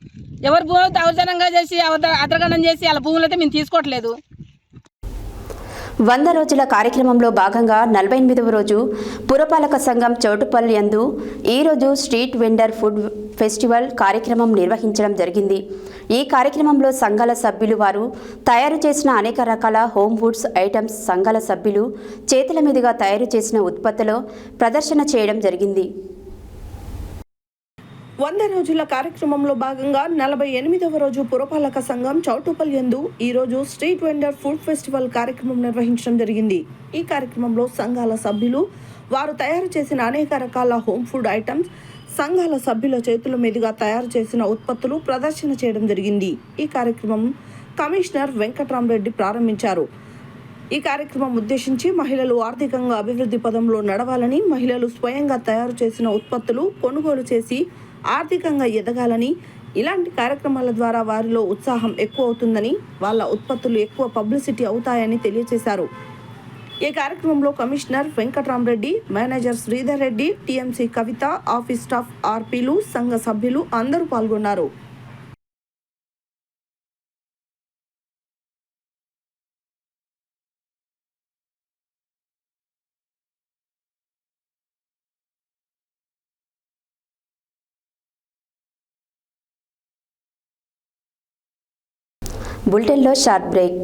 ఎవరు భూమి దౌర్జన్యంగా చేసి అద్రగణం చేసి వాళ్ళ భూములు అయితే మేము తీసుకోవట్లేదు. 100 రోజుల కార్యక్రమంలో భాగంగా 48వ రోజు పురపాలక సంఘం చౌటుపల్లి యందు ఈరోజు స్ట్రీట్ వెండర్ ఫుడ్ ఫెస్టివల్ కార్యక్రమం నిర్వహించడం జరిగింది. ఈ కార్యక్రమంలో సంఘాల సభ్యులు వారు తయారు చేసిన అనేక రకాల హోమ్ ఫుడ్స్ ఐటమ్స్ సంఘాల సభ్యులు చేతుల మీదుగా తయారు చేసిన ఉత్పత్తులు ప్రదర్శన చేయడం జరిగింది. 100 రోజుల కార్యక్రమంలో భాగంగా 48వ రోజు పురపాలక సంఘం చౌటుపల్లి యందు ఈరోజు స్ట్రీట్ వెండర్ ఫుడ్ ఫెస్టివల్ కార్యక్రమం నిర్వహించడం జరిగింది. ఈ కార్యక్రమంలో సంఘాల సభ్యులు వారు తయారు చేసిన అనేక రకాల హోమ్ ఫుడ్ ఐటమ్స్ సంఘాల సభ్యుల చేతుల మీదుగా తయారు చేసిన ఉత్పత్తులు ప్రదర్శన చేయడం జరిగింది. ఈ కార్యక్రమం కమిషనర్ వెంకట్రామరెడ్డి ప్రారంభించారు. ఈ కార్యక్రమం ఉద్దేశించి మహిళలు ఆర్థికంగా అభివృద్ధి పదంలో నడవాలని, మహిళలు స్వయంగా తయారు చేసిన ఉత్పత్తులు కొనుగోలు చేసి ఆర్థికంగా ఎదగాలని, ఇలాంటి కార్యక్రమాల ద్వారా వారిలో ఉత్సాహం ఎక్కువ అవుతుందని, వాళ్ళ ఉత్పత్తులు ఎక్కువ పబ్లిసిటీ అవుతాయని తెలియజేశారు. ఈ కార్యక్రమంలో commissioner Venkatramareddy, manager Sridhar Reddy, TMC Kavitha, office staff, ఆర్పీలు, సంఘ సభ్యులు అందరూ పాల్గొన్నారు. బులెటిన్లో short break.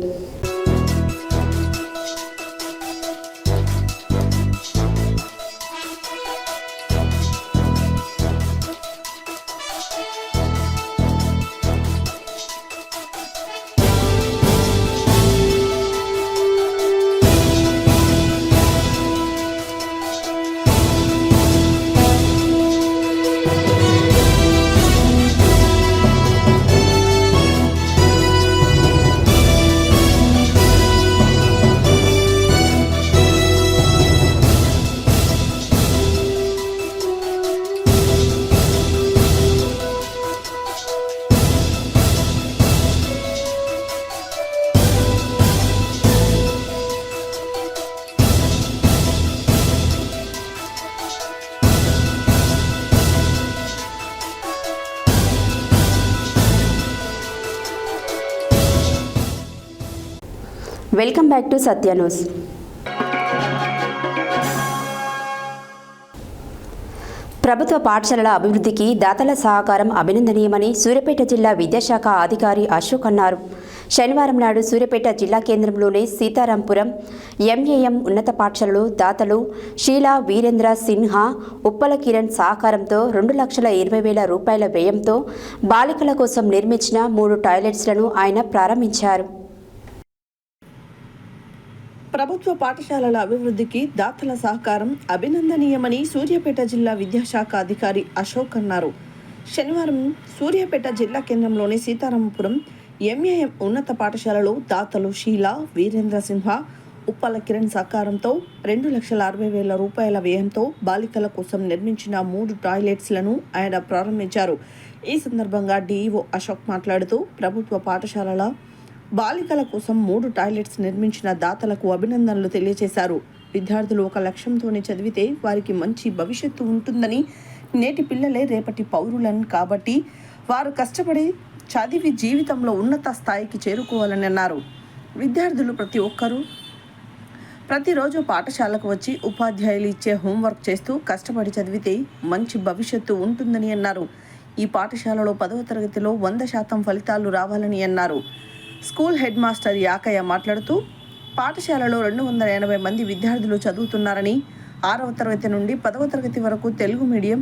Welcome back to Satya news. ప్రభుత్వ పాఠశాలల అభివృద్ధికి దాతల సహకారం అభినందనీయమని సూర్యాపేట జిల్లా విద్యాశాఖ అధికారి అశోక్ అన్నారు. శనివారం నాడు సూర్యాపేట జిల్లా కేంద్రంలోని సీతారాంపురం ఎంఏఎం ఉన్నత పాఠశాలలో దాతలు షీలా వీరేంద్ర సిన్హా, ఉప్పల కిరణ్ సహకారంతో 2,20,000 రూపాయల వ్యయంతో బాలికల కోసం నిర్మించిన 3 టాయిలెట్స్లను ఆయన ప్రారంభించారు. ప్రభుత్వ పాఠశాలల అభివృద్ధికి దాతల సహకారం అభినందనీయమని సూర్యాపేట జిల్లా విద్యాశాఖ అధికారి అశోక్ అన్నారు. శనివారం సూర్యాపేట జిల్లా కేంద్రంలోని సీతారాంపురం ఎంఏఎం ఉన్నత పాఠశాలలో దాతలు షీలా వీరేంద్ర సింహ, ఉప్పల కిరణ్ సహకారంతో 2,60,000 రూపాయల వ్యయంతో బాలికల కోసం నిర్మించిన 3 టాయిలెట్స్లను ఆయన ప్రారంభించారు. ఈ సందర్భంగా డీఈఓ అశోక్ మాట్లాడుతూ ప్రభుత్వ పాఠశాలల బాలికల కోసం 3 టాయిలెట్స్ నిర్మించిన దాతలకు అభినందనలు తెలియజేశారు. విద్యార్థులు ఒక లక్ష్యంతోనే చదివితే వారికి మంచి భవిష్యత్తు ఉంటుందని, నేటి పిల్లలే రేపటి పౌరులను కాబట్టి వారు కష్టపడి చదివి జీవితంలో ఉన్నత స్థాయికి చేరుకోవాలని అన్నారు. విద్యార్థులు ప్రతి ఒక్కరూ ప్రతిరోజు పాఠశాలకు వచ్చి ఉపాధ్యాయులు ఇచ్చే హోంవర్క్ చేస్తూ కష్టపడి చదివితే మంచి భవిష్యత్తు ఉంటుందని అన్నారు. ఈ పాఠశాలలో 10వ తరగతిలో 100% ఫలితాలు రావాలని అన్నారు. స్కూల్ హెడ్ మాస్టర్ యాకయ్య మాట్లాడుతూ పాఠశాలలో 280 మంది విద్యార్థులు చదువుతున్నారని, 6వ తరగతి నుండి 10వ తరగతి వరకు తెలుగు మీడియం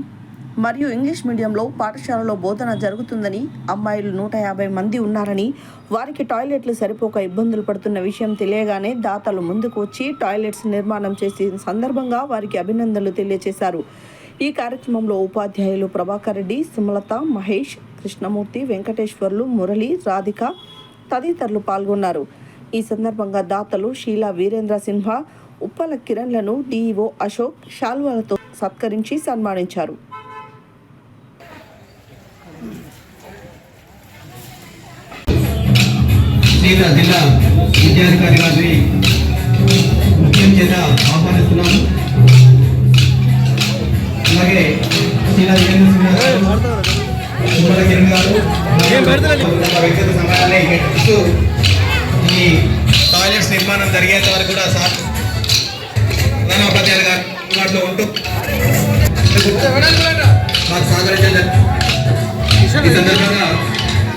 మరియు ఇంగ్లీష్ మీడియంలో పాఠశాలలో బోధన జరుగుతుందని, అమ్మాయిలు 150 మంది ఉన్నారని, వారికి టాయిలెట్లు సరిపోక ఇబ్బందులు పడుతున్న విషయం తెలియగానే దాతలు ముందుకు వచ్చి టాయిలెట్స్ నిర్మాణం చేసిన సందర్భంగా వారికి అభినందనలు తెలియజేశారు. ఈ కార్యక్రమంలో ఉపాధ్యాయులు ప్రభాకర్ రెడ్డి, సుమలత, మహేష్, కృష్ణమూర్తి, వెంకటేశ్వర్లు, మురళి, రాధిక తదితరులు పాల్గొన్నారు. ఈ సందర్భంగా దాతలు షీలా వీరేంద్ర సిన్హా, ఉప్పల కిరణ్లను డీఈఓ అశోక్ శాల్వాలతో సత్కరించి సన్మానించారు. జిల్లా విద్యాధికారి గారిని ముఖ్యం చేత ఆహ్వానిస్తున్నాము. అలాగే వ్యక్తిగత సమయాన్ని కేటాయిస్తూ ఈ టాయిలెట్స్ నిర్మాణం జరిగేంత వరకు కూడా ప్రధానోపాధ్యాయులు గారిలో ఉంటూ మాకు సహకరించారు. ఈ సందర్భంగా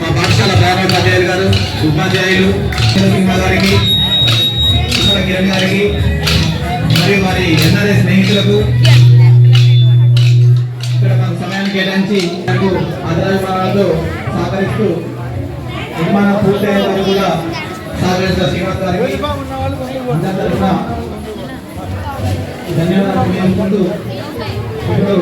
మా పాఠశాల ప్రారంభోపాధ్యాయులు గారు, ఉపాధ్యాయులు సింహ గారికి, కిరణ్ గారికి మరియు వారి ఎన్ఆర్ఐ స్నేహితులకు ఇక్కడ మన సమయాన్ని కేటాయించి మనకు ఆదరాభిమానాలతో సహకరిస్తూ నిర్మాణం పూర్తయ్యే వారు కూడా సహకరిస్తున్న శ్రీనివాస్ గారికి అందరి తరఫున ధన్యవాదాలు తెలియజేసుకుంటూ ఇప్పుడు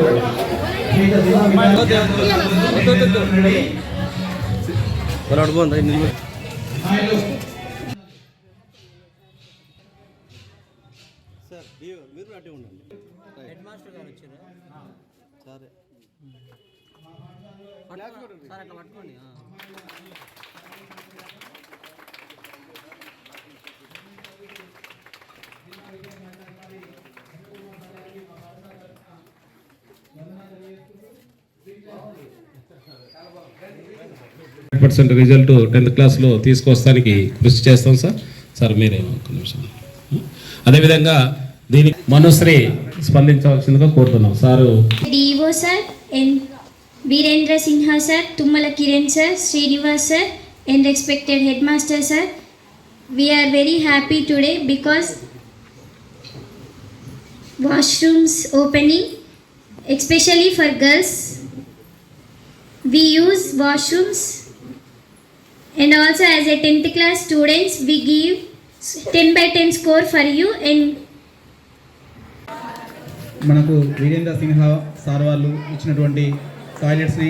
% రిజల్ట్ 10th క్లాస్లో తీసుకొస్తానికి కృషి చేస్తాం సార్. సార్ మీరే ఒక నిమిషం. అదేవిధంగా దీనికి మనుశ్రీ స్పందించవలసిందిగా కోరుతున్నాం sir. DO sir and Virendra Sinha sir, Tummala Kiran sir, Srinivas sir and respected headmaster sir, we are very happy today because washrooms opening, especially for girls. We use washrooms and also as a 10th class students we give 10/10 score for you. And మనకు వీరేంద్ర సింహ sir వాళ్ళు ఇచ్చినటువంటి టాయిలెట్స్ని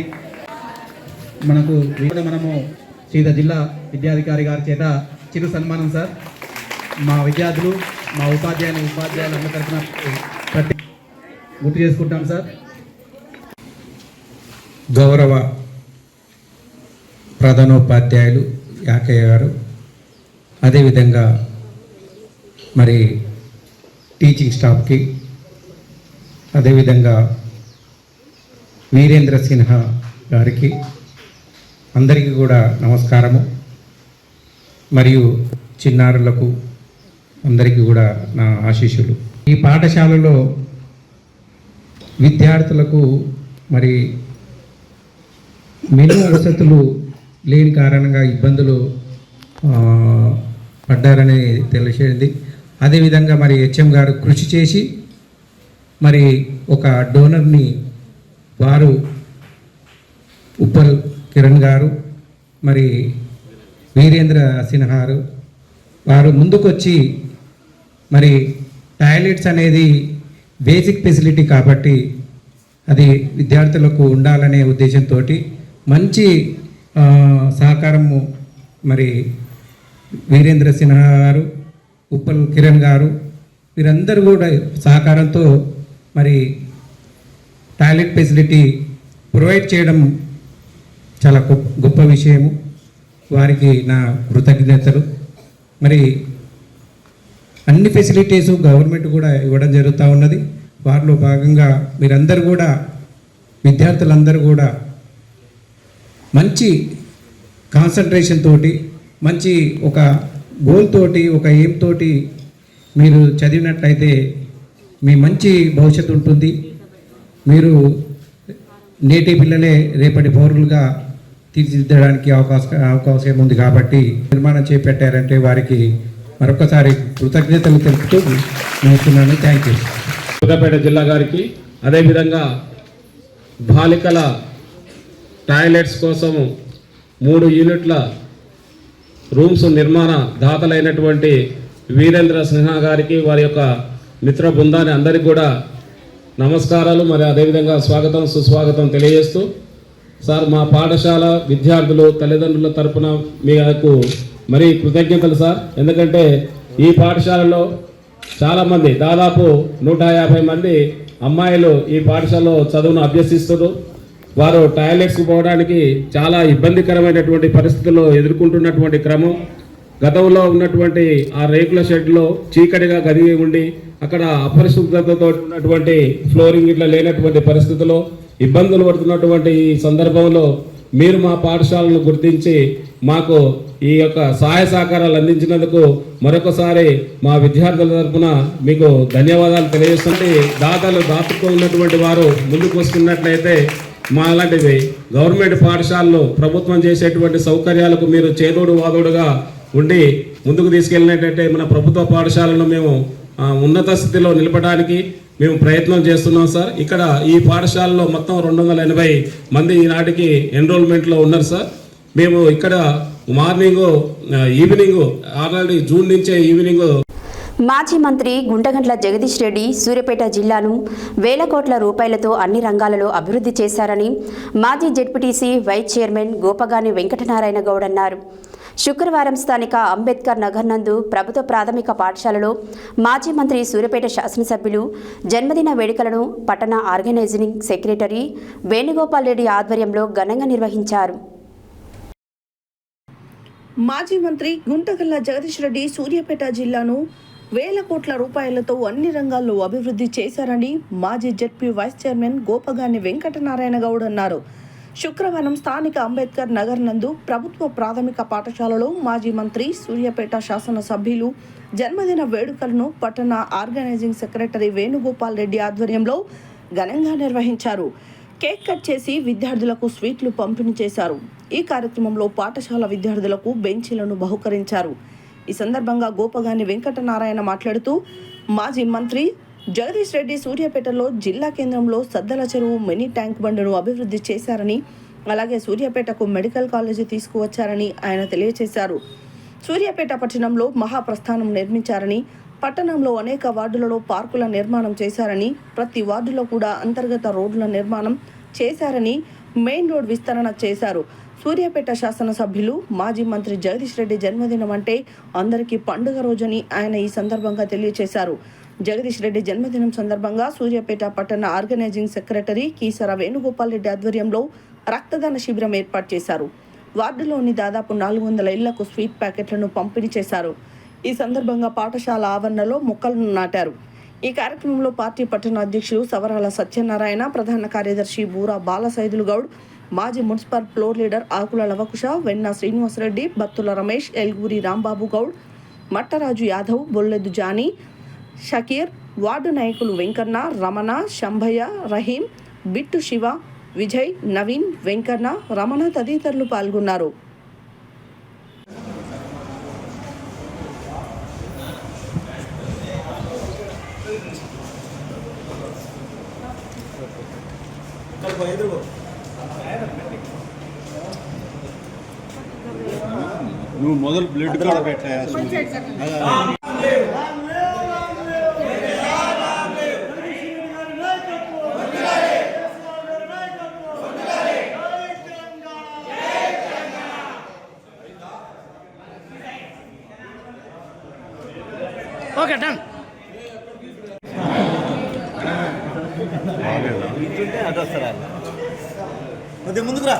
మనము శ్రీధర్ జిల్లా విద్యాధికారి గారి చేత చిరు సన్మానం sir. మా విద్యార్థులు, మా ఉపాధ్యాయులందరి తరఫున గుర్తు చేసుకుంటాం సార్. గౌరవ ప్రధానోపాధ్యాయులు యాకయ్య గారు, అదేవిధంగా మరి టీచింగ్ స్టాఫ్కి, అదేవిధంగా వీరేంద్ర సిన్హా గారికి అందరికీ కూడా నమస్కారము. మరియు చిన్నారులకు అందరికీ కూడా నా ఆశీస్సులు. ఈ పాఠశాలలో విద్యార్థులకు మరి మెను వసతులు లేని కారణంగా ఇబ్బందులు పడ్డారని తెలిసింది. అదేవిధంగా మరి హెచ్ఎం గారు కృషి చేసి మరి ఒక డోనర్ని వారు ఉప్పల్ కిరణ్ గారు మరి వీరేంద్ర సిన్హా గారు వారు ముందుకొచ్చి మరి టాయిలెట్స్ అనేది బేసిక్ ఫెసిలిటీ కాబట్టి అది విద్యార్థులకు ఉండాలనే ఉద్దేశంతో మంచి సహకారము మరి వీరేంద్ర సిన్హా గారు, ఉప్పల్ కిరణ్ గారు వీరందరూ కూడా సహకారంతో మరి టాయిలెట్ ఫెసిలిటీ ప్రొవైడ్ చేయడం చాలా గొప్ప విషయము. వారికి నా కృతజ్ఞతలు. మరి అన్ని ఫెసిలిటీసు గవర్నమెంట్ కూడా ఇవ్వడం జరుగుతూ ఉన్నది. వారిలో భాగంగా మీరందరూ కూడా విద్యార్థులందరూ కూడా మంచి కాన్సన్ట్రేషన్ తోటి, మంచి ఒక గోల్ తోటి, ఒక ఎయిమ్ తోటి మీరు చదివినట్లయితే మీ మంచి భవిష్యత్తు ఉంటుంది. మీరు నేటి పిల్లలే రేపటి పౌరులుగా తీర్చిదిద్దడానికి అవకాశం ఉంది కాబట్టి నిర్మాణం చేపట్టారంటే వారికి మరొకసారి కృతజ్ఞతలు తెలుపుతూ నేర్చుకున్నాను. Thank you. సూర్యాపేట జిల్లా గారికి, అదేవిధంగా బాలికల టాయిలెట్స్ కోసము 3 యూనిట్ల రూమ్స్ నిర్మాణ దాతలైనటువంటి వీరేంద్ర సిన్హా గారికి, వారి యొక్క మిత్ర బృందాన్ని అందరికీ కూడా నమస్కారాలు. మరి అదేవిధంగా స్వాగతం సుస్వాగతం తెలియజేస్తూ సార్, మా పాఠశాల విద్యార్థులు తల్లిదండ్రుల తరపున మీకు మరీ కృతజ్ఞతలు సార్. ఎందుకంటే ఈ పాఠశాలలో చాలామంది, దాదాపు 150 మంది అమ్మాయిలు ఈ పాఠశాలలో చదువును అభ్యసిస్తున్నారు. వారు టాయిలెట్స్కి పోవడానికి చాలా ఇబ్బందికరమైనటువంటి పరిస్థితుల్లో ఎదుర్కొంటున్నటువంటి క్రమం. గతంలో ఉన్నటువంటి ఆ రేకుల షెడ్లో చీకటిగా గది ఉండి అక్కడ అపరిశుభ్రతతో ఉన్నటువంటి ఫ్లోరింగ్ ఇట్లా లేనటువంటి పరిస్థితుల్లో ఇబ్బందులు పడుతున్నటువంటి ఈ సందర్భంలో మీరు మా పాఠశాలను గుర్తించి మాకు ఈ యొక్క సహాయ సహకారాలు అందించినందుకు మరొకసారి మా విద్యార్థుల తరఫున మీకు ధన్యవాదాలు తెలియజేస్తుంటే, దాతలు దాతృత్వం ఉన్నటువంటి వారు ముందుకు వస్తున్నట్లయితే మా అలాంటివి గవర్నమెంట్ పాఠశాలలో ప్రభుత్వం చేసేటువంటి సౌకర్యాలకు మీరు చేదోడు వాదోడుగా ఉండి ముందుకు తీసుకెళ్ళినట్టయితే మన ప్రభుత్వ పాఠశాలను మేము ఉన్నత స్థితిలో నిలపడానికి మేము ప్రయత్నం చేస్తున్నాం సార్. ఇక్కడ ఈ పాఠశాలలో మొత్తం 280 మంది ఈనాటికి ఎన్రోల్మెంట్లో ఉన్నారు సార్. మేము ఇక్కడ ఈవినింగ్ ఆల్రెడీ జూన్ నుంచే ఈవినింగ్. మాజీ మంత్రి గుంటగండ్ల జగదీష్ రెడ్డి సూర్యాపేట జిల్లాను వేల కోట్ల రూపాయలతో అన్ని రంగాలలో అభివృద్ధి చేశారని మాజీ ZPTC vice chairman Gopagani Venkatanarayana Goud అన్నారు. శుక్రవారం స్థానిక అంబేద్కర్ నగర్ నందు ప్రభుత్వ ప్రాథమిక పాఠశాలలో మాజీ మంత్రి సూర్యాపేట శాసనసభ్యులు జన్మదిన వేడుకలను పట్టణ ఆర్గనైజింగ్ సెక్రటరీ వేణుగోపాల్ రెడ్డి ఆధ్వర్యంలో ఘనంగా నిర్వహించారు. మాజీ మంత్రి గుంటగల్ల జగదీష్ రెడ్డి సూర్యాపేట జిల్లాను వేల కోట్ల రూపాయలతో అన్ని రంగాల్లో అభివృద్ధి చేశారని మాజీ ZP vice chairman Gopagani Venkatanarayana Goud అన్నారు. శుక్రవారం స్థానిక అంబేద్కర్ నగర్ నందు ప్రభుత్వ ప్రాథమిక పాఠశాలలో మాజీ మంత్రి సూర్యాపేట శాసనసభ్యులు జన్మదిన వేడుకలను పట్టణ ఆర్గనైజింగ్ సెక్రటరీ వేణుగోపాల్ రెడ్డి ఆధ్వర్యంలో ఘనంగా నిర్వహించారు. కేక్ కట్ చేసి విద్యార్థులకు స్వీట్లు పంపిణీ చేశారు. ఈ కార్యక్రమంలో పాఠశాల విద్యార్థులకు బెంచీలను బహుకరించారు. ఈ సందర్భంగా గోపగాని వెంకటనారాయణ మాట్లాడుతూ మాజీ మంత్రి జగదీష్ రెడ్డి సూర్యాపేటలో జిల్లా కేంద్రంలో సద్దల చెరువు మినీ ట్యాంక్ బండ్ను అభివృద్ధి చేశారని, అలాగే సూర్యాపేటకు మెడికల్ కాలేజీ తీసుకువచ్చారని ఆయన తెలియజేశారు. సూర్యాపేట పట్టణంలో మహాప్రస్థానం నిర్మించారని, పట్టణంలో అనేక వార్డులలో పార్కుల నిర్మాణం చేశారని, ప్రతి వార్డులో కూడా అంతర్గత రోడ్ల నిర్మాణం చేశారని, మెయిన్ రోడ్ విస్తరణ చేశారు. సూర్యాపేట శాసనసభ్యులు మాజీ మంత్రి జగదీష్ రెడ్డి జన్మదినం అంటే అందరికీ పండుగ రోజని ఆయన ఈ సందర్భంగా తెలియజేశారు. జగదీష్ రెడ్డి జన్మదినం సందర్భంగా సూర్యాపేట పట్టణ ఆర్గనైజింగ్ సెక్రటరీ కీసర వేణుగోపాల్ రెడ్డి ఆధ్వర్యంలో రక్తదాన శిబిరం ఏర్పాటు చేశారు. వార్డులోని దాదాపు 400 ఇళ్లకు స్వీట్ ప్యాకెట్లను పంపిణీ చేశారు. ఈ సందర్భంగా పాఠశాల ఆవరణలో మొక్కలను నాటారు. ఈ కార్యక్రమంలో పార్టీ పట్టణ అధ్యక్షులు సవరాల సత్యనారాయణ, ప్రధాన కార్యదర్శి బూరా బాలసైదులు గౌడ్, మాజీ మున్సిపల్ ఫ్లోర్ లీడర్ ఆకుల లవకుశ, వెన్న శ్రీనివాసరెడ్డి, బత్తుల రమేష్, ఎల్గూరి రాంబాబు గౌడ్, మట్టరాజు యాదవ్, బొల్లెద్దు జానీ, షకీర్, వార్డు నాయకులు వెంకన్న, రమణ, శంభయ్య, రహీం, బిట్టు శివ, విజయ్, నవీన్, వెంకన్న, రమణ తదితరులు పాల్గొన్నారు. నువ్వు మొదలు బ్లడ్ కూడా పెట్టా. Okay done. కొద్దిగా ముందుకు రా.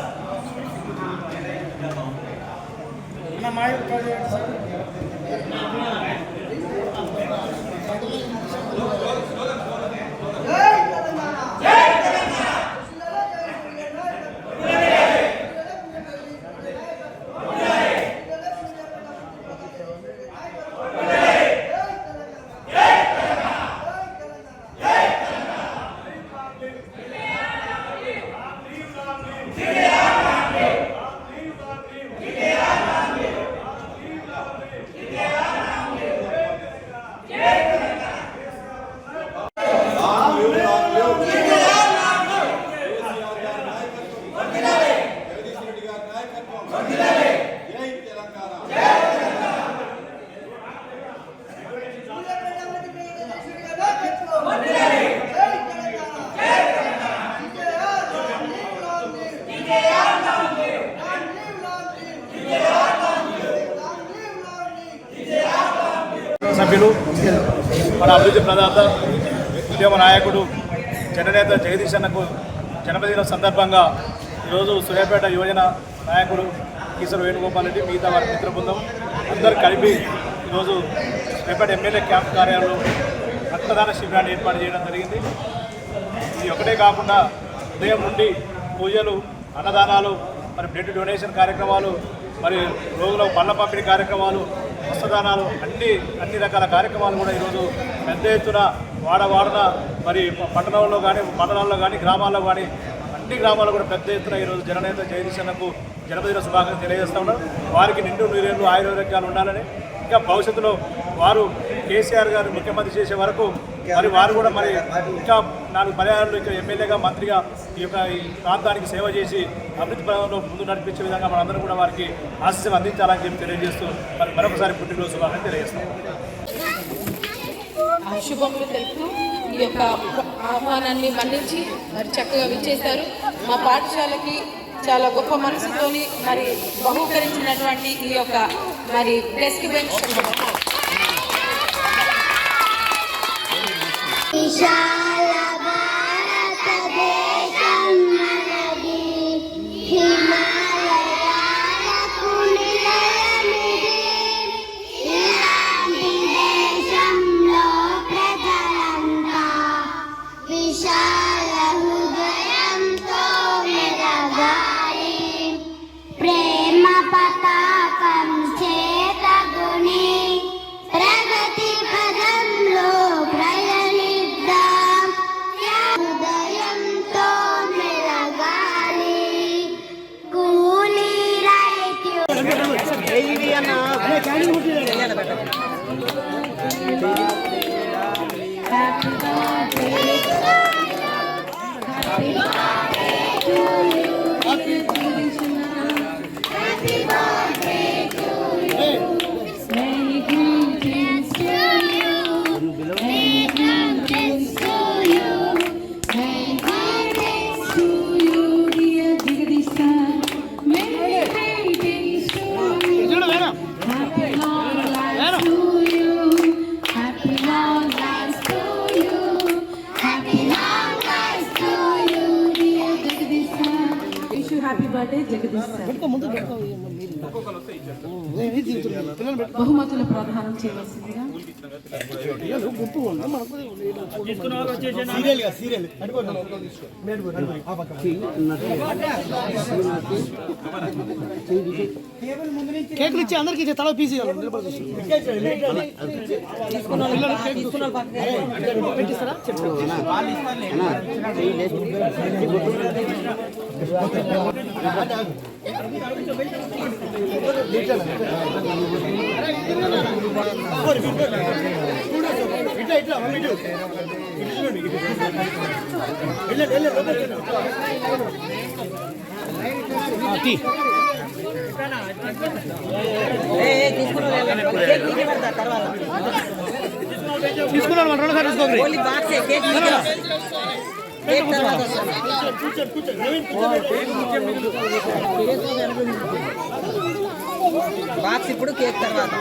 సభ్యులు, మన అభివృద్ధి ప్రదాత, ఉద్యమ నాయకుడు, జననేత జగదీష్ అన్నకు జన్మదిన సందర్భంగా ఈరోజు సూర్యాపేట యువజన నాయకుడు కీసర వేణుగోపాల్ రెడ్డి, మిగతా వారి మిత్ర బృందం అందరూ కలిపి ఈరోజు సూర్యాపేట ఎమ్మెల్యే క్యాంప్ కార్యాలయంలో రక్తదాన శిబిరాన్ని ఏర్పాటు చేయడం జరిగింది. ఇది ఒకటే కాకుండా ఉదయం నుండి పూజలు, అన్నదానాలు, మరి బ్లడ్ డొనేషన్ కార్యక్రమాలు, మరి రోగుల పళ్ళ పంపిణీ కార్యక్రమాలు, వస్త్రదానాలు, అన్ని రకాల కార్యక్రమాలు కూడా ఈరోజు పెద్ద ఎత్తున వాడవాడన మరి పట్టణంలో కానీ, మండలాల్లో కానీ, గ్రామాల్లో కానీ అన్ని గ్రామాల్లో కూడా పెద్ద ఎత్తున ఈరోజు జననేత జగదీష్ అన్నకు జన్మదిన శుభాకాంక్షలు తెలియజేస్తూ ఉన్నారు. వారికి నిండు నూరేళ్ళు ఆయుర్వేదాలు ఉండాలని, ఇంకా భవిష్యత్తులో వారు కేసీఆర్ గారు ముఖ్యమంత్రి చేసే వరకు మరి వారు కూడా మరి ఇంకా 4 పర్యాయాలు ఇంకా ఎమ్మెల్యేగా మంత్రిగా ఈ ప్రాంతానికి సేవ చేసి అభివృద్ధి పదంలో ముందు నడిపించే విధంగా మనందరం కూడా వారికి ఆశీస్సులు అందించాలని చెప్పి తెలియజేస్తూ మరి మరొకసారి పుట్టినరోజు శుభాకాంక్షలు తెలియజేస్తాం. శుభములు తెలుపుతూ ఈ యొక్క ఆహ్వానాన్ని మన్నించి మరి చక్కగా విచ్చేశారు. మా పాఠశాలకి చాలా గొప్ప మనసుతోని మరి బహూకరించినటువంటి ఈ యొక్క మరి డెస్క్ బెంచ్ బహుమతుల ప్రదానం చేయవలసిందిగా కేకులు ఇచ్చి అందరికి తల పీసి తీసుకున్నాను రెండోసారి బాక్స్ ఇప్పుడు కేక్ తర్వాత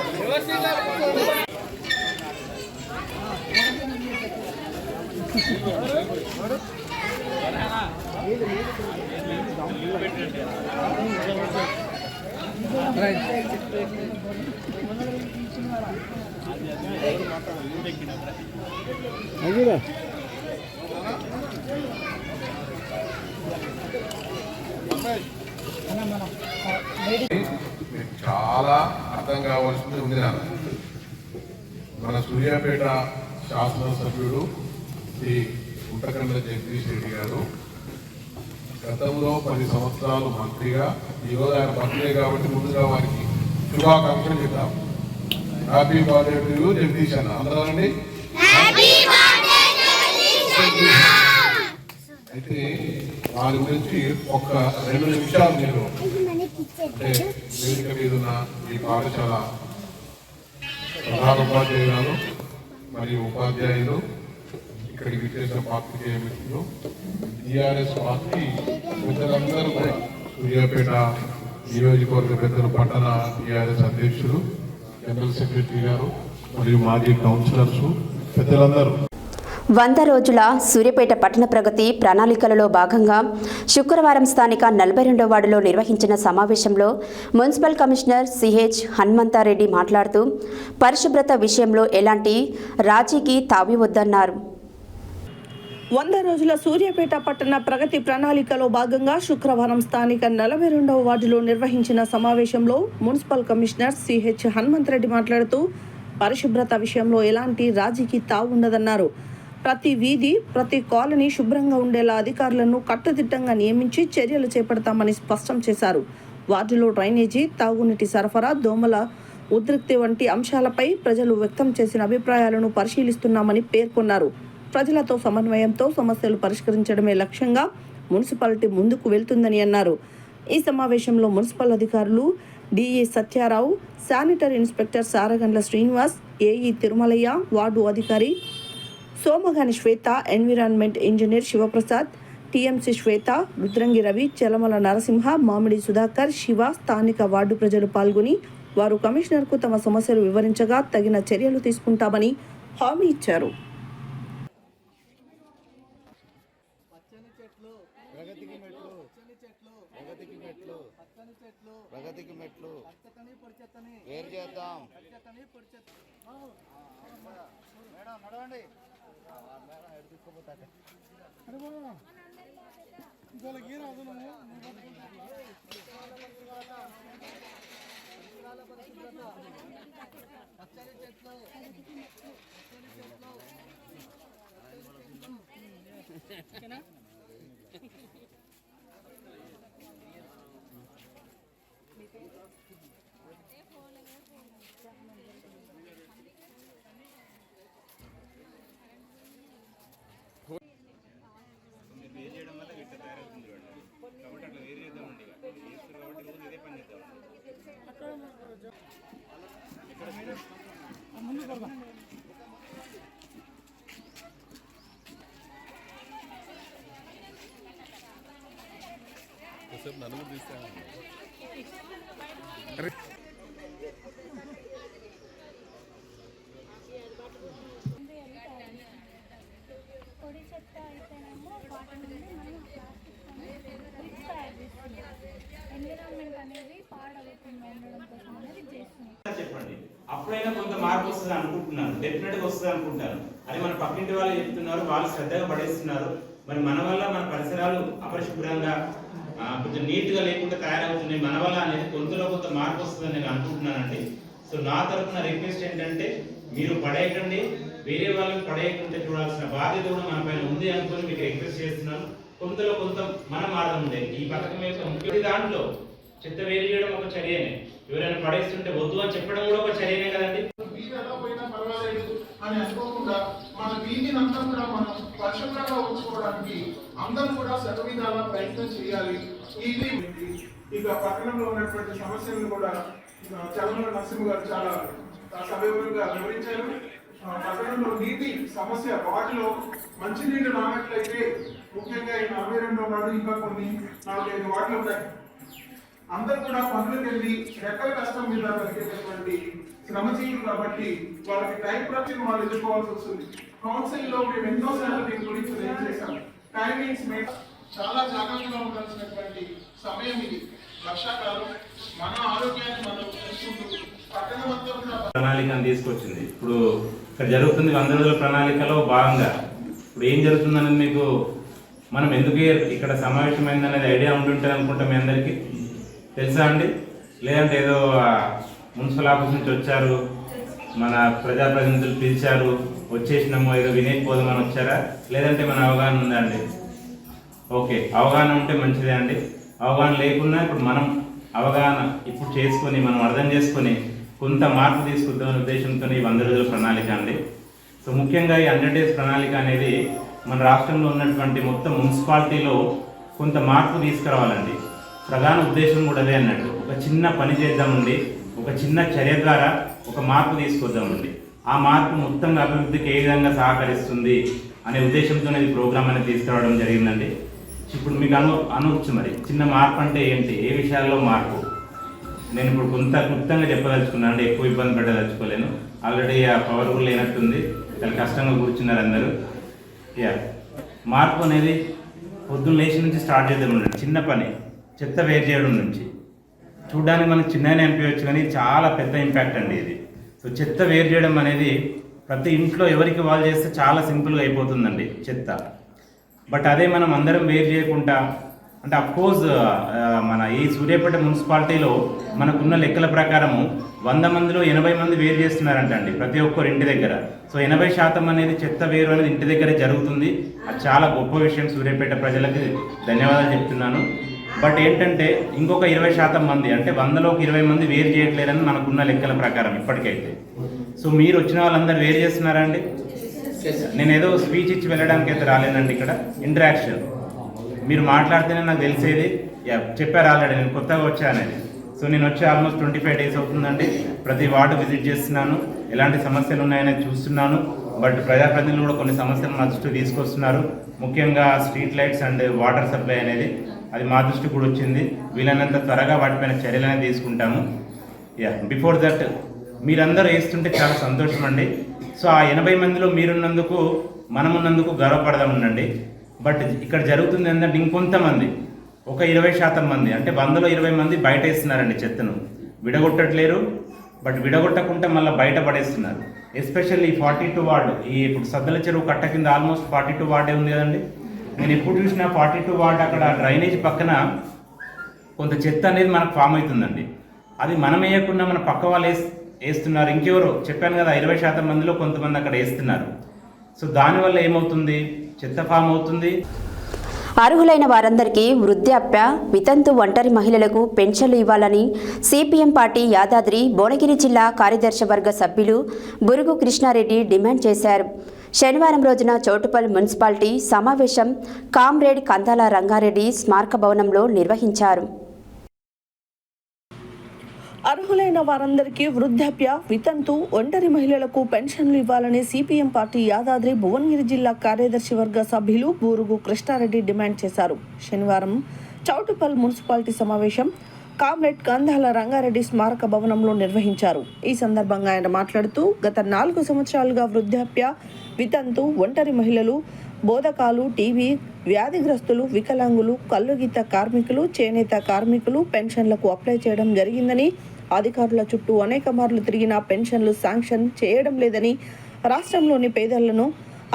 చాలా అర్థం కావాల్సింది ఉంది. మన సూర్యాపేట శాసనసభ్యుడు శ్రీ గుంటకండ్ల జగదీష్ రెడ్డి గారు గతంలో 10 సంవత్సరాలు మంత్రిగా, ఈరోజు ఆయన బర్త్డే కాబట్టి ముందుగా వారికి శుభాకాంక్షలు చెప్తాం. Happy birthday to you Jagadish అన్న. అందరండి. అయితే వారి గురించి ఒక 2 నిమిషాలు మీరు అంటే వేదిక మీద ఉన్న ఈ పాఠశాల ప్రధాన ఉపాధ్యాయులు మరియు ఉపాధ్యాయులు, ఇక్కడికి విచ్చేసిన పాత్రికేయ మిత్రులు, టీఆర్ఎస్ పార్టీ పెద్దలందరూ కూడా, సూర్యాపేట నియోజకవర్గ పెద్దలు, పట్టణ టీఆర్ఎస్ అధ్యక్షులు, జనరల్ సెక్రటరీ గారు మరియు మాజీ కౌన్సిలర్స్ పెద్దలందరూ. 100 రోజుల సూర్యాపేట పట్టణ ప్రగతి ప్రణాళికలలో భాగంగా శుక్రవారం స్థానిక 42వ వార్డులో నిర్వహించిన సమావేశంలో మున్సిపల్ కమిషనర్ సిహెచ్ హనుమంతారెడ్డి మాట్లాడుతూ పరిశుభ్రత విషయంలో ఎలాంటి రాజీకి తావివద్దన్నారు. 100 రోజుల సూర్యాపేట పట్టణ ప్రగతి ప్రణాళికలో భాగంగా శుక్రవారం స్థానిక 42వ వార్డులో నిర్వహించిన సమావేశంలో మున్సిపల్ కమిషనర్ సిహెచ్ హనుమంతరెడ్డి మాట్లాడుతూ పరిశుభ్రత విషయంలో ఎలాంటి రాజీకి తావు ఉండదన్నారు. ప్రతి వీధి ప్రతి కాలనీ శుభ్రంగా ఉండేలా అధికారులను కట్టుదిట్టంగా నియమించి చర్యలు చేపడతామని స్పష్టం చేశారు. వార్డులో డ్రైనేజీ, తాగునీటి సరఫరా, దోమల ఉద్రిక్తి వంటి అంశాలపై ప్రజలు వ్యక్తం చేసిన అభిప్రాయాలను పరిశీలిస్తున్నామని పేర్కొన్నారు. ప్రజలతో సమన్వయంతో సమస్యలు పరిష్కరించడమే లక్ష్యంగా మున్సిపాలిటీ ముందుకు వెళ్తుందని అన్నారు. ఈ సమావేశంలో మున్సిపల్ అధికారులు DE Satyarao, sanitary inspector Saragandla Srinivas, AE Tirumalayya, ward అధికారి సోమగాని శ్వేత, ఎన్విరాన్మెంట్ ఇంజనీర్ శివప్రసాద్, టీఎంసీ శ్వేత, రుద్రంగి రవి, చలమల నరసింహ, మామిడి సుధాకర్, శివ, స్థానిక వార్డు ప్రజలు పాల్గొని వారు కమిషనర్కు తమ సమస్యలు వివరించగా తగిన చర్యలు తీసుకుంటామని హామీ ఇచ్చారు. పొడి చెత్త అయితేనేమో వాటి నుండి మనం బ్రిక్స్ తయారు చేస్తున్నాం. ఎన్విరాన్మెంట్ అనేది పాడవకుండా ఉండడం కోసం అనేది చేస్తున్నాం. చెప్పండి, అప్పుడైనా కొంత మార్పు వస్తుంది అనుకుంటున్నాను, డెఫినెట్గా వస్తుంది అనుకుంటాను. అది మన పక్కింటి వాళ్ళు చెప్తున్నారు, వాళ్ళు శ్రద్ధగా పడేస్తున్నారు. మరి మన వల్ల మన పరిసరాలు అపరిశుభ్రంగా కొంచెం నీట్గా లేకుండా తయారవుతున్నాయి. మన వల్ల అనేది కొంతలో కొంత మార్పు వస్తుందని నేను అనుకుంటున్నానండి. సో నా తరఫున రిక్వెస్ట్ ఏంటంటే, మీరు పడేయకండి, వేరే వాళ్ళకి పడేయకుండా చూడాల్సిన బాధ్యత కూడా మన పైన ఉంది అనుకుని మీకు రిక్వెస్ట్ చేస్తున్నాను. కొంతలో కొంత మనం మారడం ఉంది. ఈ పథకం యొక్క ముఖ్య దాంట్లో చెత్త వేరు చేయడం ఒక చర్యనే, ఎవరైనా పడేస్తుంటే వద్దు అని చెప్పడం కూడా ఒక చర్యనే కదండి. అని అనుకోకుండా మన వీధిని అంతా కూడా మనం పరిశుభ్రంగా ఉంచుకోవడానికి అందరూ కూడా సర్వవిధాల ప్రయత్నం చేయాలి. ఇది ఇక పట్టణంలో ఉన్నటువంటి సమస్యలను కూడా చలమల నరసింహ గారు చాలా సవివరంగా వివరించారు. పట్టణంలో నీటి సమస్య, వాటిలో మంచినీళ్ళు రానట్లయితే ముఖ్యంగా ఈ 42వ వార్డు ఇంకా కొన్ని 4-5 వార్డులు ఉన్నాయి. అందరూ కూడా పనులకు వెళ్ళి రెక్కల కష్టం మీద బతికేటటువంటి శ్రమజీవులు కాబట్టి వాళ్ళకి టైం ప్రకారం వాళ్ళు ఎదుర్కోవాల్సి వస్తుంది. కౌన్సిల్ లో మేము ఎన్నోసార్లు దీని గురించి రేజ్ చేశాం. టైమింగ్స్ చాలా జాగ్రత్తగా ఉండాల్సినటువంటి సమయం ఇది. వర్షాకాలం, మన ఆరోగ్యాన్ని మనం చూసుకుంటూ పట్టణం అంతా కూడా ప్రణాళికను తీసుకొచ్చింది. ఇప్పుడు ఇక్కడ జరుగుతుంది 100 రోజుల ప్రణాళికలో భాగంగా ఇప్పుడు ఏం జరుగుతుందనేది మీకు మనం ఎందుకు ఇక్కడ సమావేశమైందనేది ఐడియా ఉంటుంటుంది అనుకుంటా. మీ అందరికీ తెలుసా అండి? లేదంటే ఏదో మున్సిపల్ ఆఫీస్ నుంచి వచ్చారు, మన ప్రజాప్రతినిధులు పిలిచారు, వచ్చేసినాము, ఏదో వినేకపోదామని వచ్చారా? లేదంటే మన అవగాహన ఉందా అండి? ఓకే, అవగాహన ఉంటే మంచిదే అండి. అవగాహన లేకున్నా ఇప్పుడు మనం అవగాహన ఇప్పుడు చేసుకొని మనం అర్థం చేసుకొని కొంత మార్పు తీసుకుందామనే ఉద్దేశంతో ఈ 100 రోజుల ప్రణాళిక అండి. సో ముఖ్యంగా ఈ 100 డేస్ ప్రణాళిక అనేది మన రాష్ట్రంలో ఉన్నటువంటి మొత్తం మున్సిపాలిటీలో కొంత మార్పు తీసుకురావాలండి. ప్రధాన ఉద్దేశం కూడా అదే అన్నట్టు. ఒక చిన్న పని చేద్దామండి, ఒక చిన్న చర్య ద్వారా ఒక మార్పు తీసుకొద్దామండి. ఆ మార్పు మొత్తంగా అభివృద్ధికి ఏ విధంగా సహకరిస్తుంది అనే ఉద్దేశంతోనే ఈ ప్రోగ్రామ్ అనేది తీసుకురావడం జరిగిందండి. ఇప్పుడు మీకు అనవచ్చు, మరి చిన్న మార్పు అంటే ఏంటి, ఏ విషయాల్లో మార్పు? నేను ఇప్పుడు కొంత క్లుప్తంగా చెప్పదలుచుకున్నాను అండి, ఎక్కువ ఇబ్బంది పెట్టదలుచుకోలేను. ఆల్రెడీ ఆ పవర్ కూడా లేనట్టుంది, చాలా కష్టంగా కూర్చున్నారు అందరూ. మార్పు అనేది పొద్దున్న లేచి నుంచి స్టార్ట్ చేద్దామండి. చిన్న పని, చెత్త వేరు చేయడం నుంచి. చూడడానికి మనకు చిన్నగానే అనిపించవచ్చు, కానీ చాలా పెద్ద ఇంపాక్ట్ అండి ఇది. సో చెత్త వేరు చేయడం అనేది ప్రతి ఇంట్లో ఎవరికి వాళ్ళు చేస్తే చాలా సింపుల్గా అయిపోతుందండి చెత్త. బట్ అదే మనం అందరం వేరు చేయకుండా అంటే అఫ్కోర్స్ మన ఈ సూర్యాపేట మున్సిపాలిటీలో మనకున్న లెక్కల ప్రకారము 100 మందిలో 80 మంది వేరు చేస్తున్నారంటండి ప్రతి ఒక్కరు ఇంటి దగ్గర. సో 80% అనేది చెత్త వేరు అనేది ఇంటి దగ్గరే జరుగుతుంది. అది చాలా గొప్ప విషయం. సూర్యాపేట ప్రజలకి ధన్యవాదాలు చెప్తున్నాను. బట్ ఏంటంటే ఇంకొక 20% మంది అంటే 100లోకి 20 మంది వేరు చేయట్లేరని మనకున్న లెక్కల ప్రకారం ఇప్పటికైతే. సో మీరు వచ్చిన వాళ్ళందరూ వేరు చేస్తున్నారా అండి? నేను ఏదో స్పీచ్ ఇచ్చి వెళ్ళడానికి అయితే రాలేనండి. ఇక్కడ ఇంటరాక్షన్ మీరు మాట్లాడితేనే నాకు తెలిసేది. చెప్పారు ఆల్రెడీ నేను కొత్తగా వచ్చానని. సో నేను వచ్చి ఆల్మోస్ట్ 25 డేస్ అవుతుందండి. ప్రతి వార్డు విజిట్ చేస్తున్నాను, ఎలాంటి సమస్యలు ఉన్నాయనేది చూస్తున్నాను. బట్ ప్రజాప్రతినిధులు కూడా కొన్ని సమస్యలు మా దృష్టికి తీసుకొస్తున్నారు. ముఖ్యంగా street lights and water supply అనేది అది మా దృష్టికి కూడా వచ్చింది. వీలైనంత త్వరగా వాటిపైన చర్యలు అనేది తీసుకుంటాము. బిఫోర్ దట్ మీరందరూ వేస్తుంటే చాలా సంతోషం అండి. సో ఆ 80 మందిలో మీరున్నందుకు మనమున్నందుకు గర్వపడదాం ఉండండి. బట్ ఇక్కడ జరుగుతుంది ఏంటంటే ఇంకొంతమంది ఒక 20% మంది అంటే 100లో 20 మంది బయట వేస్తున్నారండి చెత్తను. విడగొట్టట్లేరు, బట్ విడగొట్టకుండా మళ్ళీ బయట పడేస్తున్నారు. ఎస్పెషల్లీ 42 వార్డు ఈ ఇప్పుడు సద్దల చెరువు కట్ట కింద ఆల్మోస్ట్ 42 వార్డే ఉంది కదండి. నేను ఎప్పుడు చూసినా 42 వార్డు అక్కడ డ్రైనేజ్ పక్కన కొంత చెత్త అనేది మనకు ఫామ్ అవుతుందండి. అది మనం వేయకుండా మన పక్క వాళ్ళు వేస్తున్నారు. ఇంకెవరో చెప్పాను కదా 20% మందిలో కొంతమంది అక్కడ వేస్తున్నారు. సో దానివల్ల ఏమవుతుంది, చెత్త ఫామ్ అవుతుంది. అర్హులైన వారందరికీ వృద్ధాప్య, వితంతు, ఒంటరి మహిళలకు పెన్షన్లు ఇవ్వాలని సిపిఎం పార్టీ యాదాద్రి భువనగిరి జిల్లా కార్యదర్శి వర్గ సభ్యులు బురుగు కృష్ణారెడ్డి డిమాండ్ చేశారు. శనివారం రోజున చౌటుప్పల్ మున్సిపాలిటీ సమావేశం కామ్రేడ్ కందాల రంగారెడ్డి స్మారక భవనంలో నిర్వహించారు. అర్హులైన వారందరికీ వృద్ధాప్య, వితంతు, ఒంటరి మహిళలకు పెన్షన్లు ఇవ్వాలని సిపిఎం పార్టీ యాదాద్రి భువనగిరి జిల్లా కార్యదర్శి వర్గ సభ్యులు బూరుగు కృష్ణారెడ్డి డిమాండ్ చేశారు. శనివారం చౌటుప్పల్ మున్సిపాలిటీ సమావేశం కామ్రేడ్ కందాల రంగారెడ్డి స్మారక భవనంలో నిర్వహించారు. ఈ సందర్భంగా ఆయన మాట్లాడుతూ గత 4 సంవత్సరాలుగా వృద్ధాప్య, వితంతు, ఒంటరి మహిళలు, బోధకాలు, టీబీ వ్యాధిగ్రస్తులు, వికలాంగులు, కల్లుగీత కార్మికులు, చేనేత కార్మికులు పెన్షన్లకు అప్లై చేయడం జరిగిందని, అధికారుల చుట్టూ అనేక మార్లు తిరిగినా పెన్షన్లు శాంక్షన్ చేయడం లేదని, రాష్ట్రంలోని పేదలను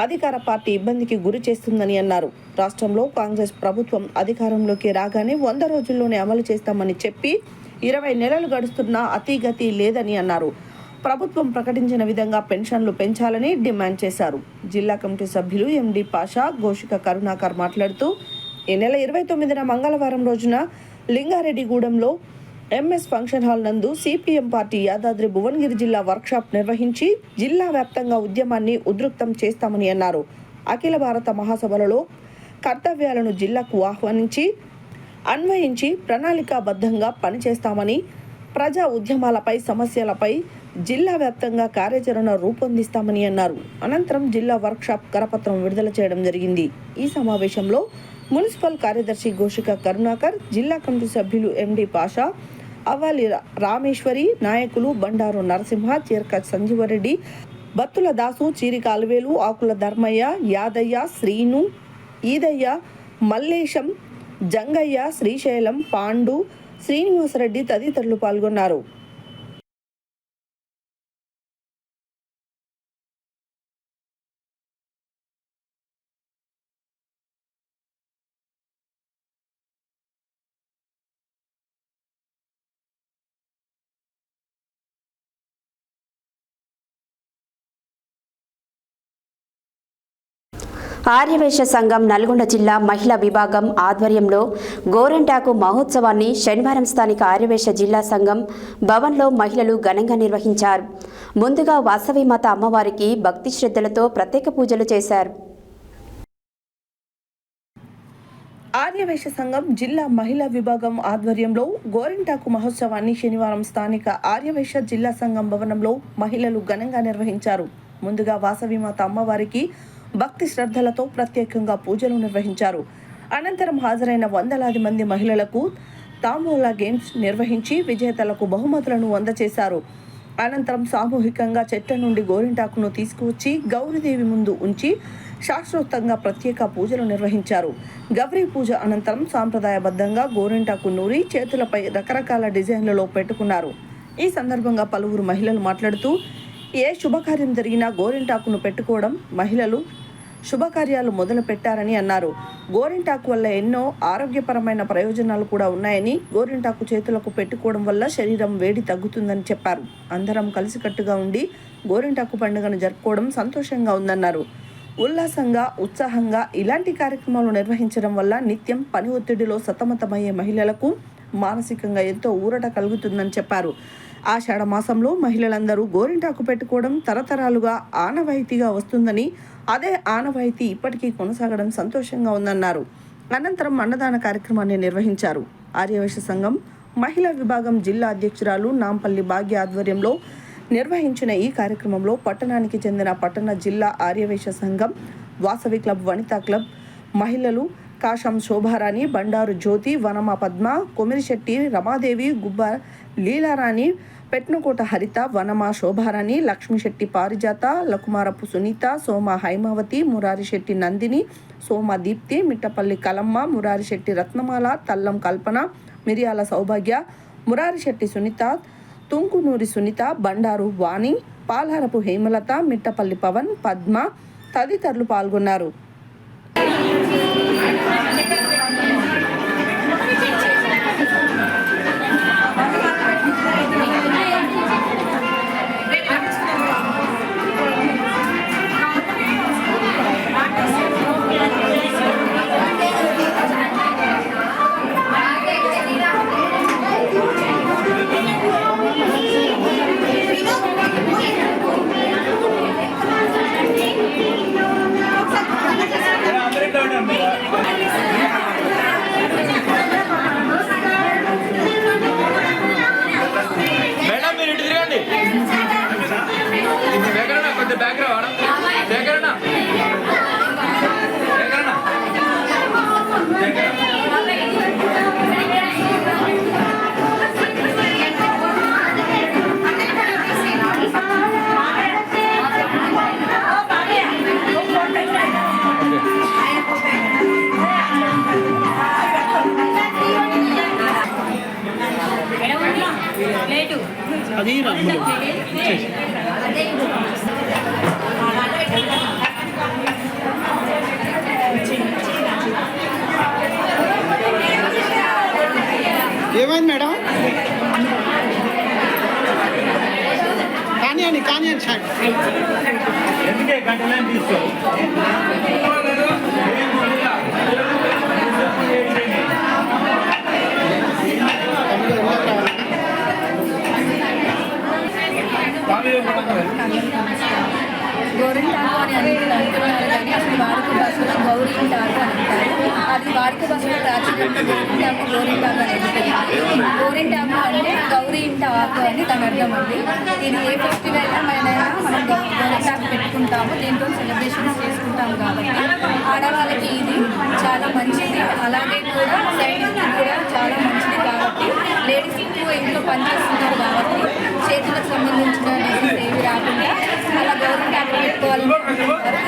అధికార పార్టీ ఇబ్బందికి గురి చేస్తుందని అన్నారు. రాష్ట్రంలో కాంగ్రెస్ ప్రభుత్వం అధికారంలోకి రాగానే 100 రోజుల్లోనే అమలు చేస్తామని చెప్పి 20 నెలలు గడుస్తున్నా అతిగతి లేదని అన్నారు. ప్రభుత్వం ప్రకటించిన విధంగా పెన్షన్లు పెంచాలని డిమాండ్ చేశారు. జిల్లా కమిటీ సభ్యులు ఎండి పాషా, గోషిక కరుణాకర్ మాట్లాడుతూ ఈ నెల 29న మంగళవారం రోజున లింగారెడ్డిగూడెంలో ఎంఎస్ ఫంక్షన్ హాల్ నందు సిపిఎం పార్టీ యాదాద్రి భువనగిరి జిల్లా వర్క్షాప్ నిర్వహించి జిల్లా వ్యాప్తంగా ఉద్యమాన్ని ఉధృతం చేస్తామని అన్నారు. అఖిల భారత మహాసభలలో కర్తవ్యాలను జిల్లాకు ఆహ్వానించి అన్వయించి ప్రణాళికాబద్ధంగా పనిచేస్తామని, ప్రజా ఉద్యమాలపై, సమస్యలపై జిల్లా వ్యాప్తంగా కార్యాచరణ రూపొందిస్తామని అన్నారు. అనంతరం జిల్లా వర్క్షాప్ కరపత్రం విడుదల చేయడం జరిగింది. ఈ సమావేశంలో మున్సిపల్ కార్యదర్శి గోషిక కరుణాకర్, జిల్లా కమిటీ సభ్యులు ఎండి పాషా, అవ్వాలి రామేశ్వరి, నాయకులు బండారు నరసింహ, చీరక సంజీవరెడ్డి, బత్తుల దాసు, చీరిక అల్వేలు, ఆకుల ధర్మయ్య, యాదయ్య, శ్రీను, ఈదయ్య, మల్లేశం, జంగయ్య, శ్రీశైలం, పాండు, శ్రీనివాసరెడ్డి తదితరులు పాల్గొన్నారు. ఆర్యవైశ్య సంఘం నల్గొండ జిల్లా మహిళా విభాగం ఆధ్వర్యంలో గోరంటాకు మహోత్సవాన్ని శనివారం స్థానిక ఆర్యవైశ్య జిల్లా సంఘం భవన్లో మహిళలు ఘనంగా నిర్వహించారు. ముందుగా వాసవి మాత అమ్మవారికి భక్తి శ్రద్ధలతో ప్రత్యేక పూజలు చేశారు. ఆర్యవైశ్య సంఘం జిల్లా మహిళా విభాగం ఆధ్వర్యంలో గోరింటాకు మహోత్సవాన్ని శనివారం స్థానిక ఆర్యవైశ్య జిల్లా సంఘం భవనంలో మహిళలు ఘనంగా నిర్వహించారు. ముందుగా వాసవి మాత అమ్మవారికి భక్తి శ్రద్ధలతో ప్రత్యేకంగా పూజలు నిర్వహించారు. అనంతరం హాజరైన వందలాది మంది మహిళలకు తాంబూలా గేమ్స్ నిర్వహించి విజేతలకు బహుమతులను అందజేశారు. అనంతరం సామూహికంగా చెట్ల నుండి గోరింటాకును తీసుకువచ్చి గౌరీదేవి ముందు ఉంచి శాస్త్రోక్తంగా ప్రత్యేక పూజలు నిర్వహించారు. గౌరీ పూజ అనంతరం సాంప్రదాయబద్ధంగా గోరింటాకు నూరి చేతులపై రకరకాల డిజైన్లలో పెట్టుకున్నారు. ఈ సందర్భంగా పలువురు మహిళలు మాట్లాడుతూ ఏ శుభకార్యం జరిగినా గోరింటాకును పెట్టుకోవడం మహిళలు శుభకార్యాలు మొదలు పెట్టారని అన్నారు. గోరింటాకు వల్ల ఎన్నో ఆరోగ్యపరమైన ప్రయోజనాలు కూడా ఉన్నాయని, గోరింటాకు చేతులకు పెట్టుకోవడం వల్ల శరీరం వేడి తగ్గుతుందని చెప్పారు. అందరం కలిసికట్టుగా ఉండి గోరింటాకు పండుగను జరుపుకోవడం సంతోషంగా ఉందన్నారు. ఉల్లాసంగా, ఉత్సాహంగా ఇలాంటి కార్యక్రమాలు నిర్వహించడం వల్ల నిత్యం పని ఒత్తిడిలో సతమతమయ్యే మహిళలకు మానసికంగా ఎంతో ఊరట కలుగుతుందని చెప్పారు. ఆషాఢ మాసంలో మహిళలందరూ గోరింటాకు పెట్టుకోవడం తరతరాలుగా ఆనవాయితీగా వస్తుందని, అదే ఆనవాయితీ ఇప్పటికీ కొనసాగడం సంతోషంగా ఉందన్నారు. అనంతరం అన్నదాన కార్యక్రమాన్ని నిర్వహించారు. ఆర్యవైశ్య సంఘం మహిళా విభాగం జిల్లా అధ్యక్షురాలు నాంపల్లి భాగ్య ఆధ్వర్యంలో నిర్వహించిన ఈ కార్యక్రమంలో పట్టణానికి చెందిన పట్టణ జిల్లా ఆర్యవైశ్య సంఘం, వాసవి క్లబ్, వనితా క్లబ్ మహిళలు కాశం శోభారాణి, బండారు జ్యోతి, వనమ పద్మ, కొమిరిశెట్టి రమాదేవి, గుబ్బ లీలారాణి, పెట్నకోట హరిత, వనమ శోభారాణి, లక్ష్మిశెట్టి పారిజాత, లకుమారపు సునీత, సోమ హైమావతి, మురారిశెట్టి నందిని, సోమ దీప్తి, మిట్టపల్లి కలమ్మ, మురారిశెట్టి రత్నమాల, తల్లం కల్పన, మిరియాల సౌభాగ్య, మురారిశెట్టి సునీత, తుంకునూరి సునీత, బండారు వాణి, పాల్హారపు హేమలత, మిట్టపల్లి పవన్, పద్మ తదితరులు పాల్గొన్నారు. ఏమైంది మేడం? కానీ ఎందుకే గంటలని తీసుకో గోరింటాకు అని అంటున్నారు కానీ అసలు వాడుక భాషలో గౌరీంటాకు అంటారు. అది వాడుక భాషలో ప్రాచుర్యంలో గోరింటాకు అనేది గోరింటాకు అంటే గౌరీంటాకు అని దాని అర్థం అండి. ఇది ఏ ఫెస్టివల్ మనం గోరింటాకు పెట్టుకుంటాము, దీంతో సెలబ్రేషన్స్ చేసుకుంటాము కాబట్టి ఆడవాళ్ళకి ఇది చాలా మంచిది. అలాగే కూడా సైడ్కి కూడా చాలా మంచిది కాబట్టి లేడీస్ ఎక్కువ ఇంట్లో పనిచేస్తున్నారు కాబట్టి చేతులకు సంబంధించిన డిసీజ్ ఏవి రాకుండా అలా గోరింటాకు పెట్టుకోవాలని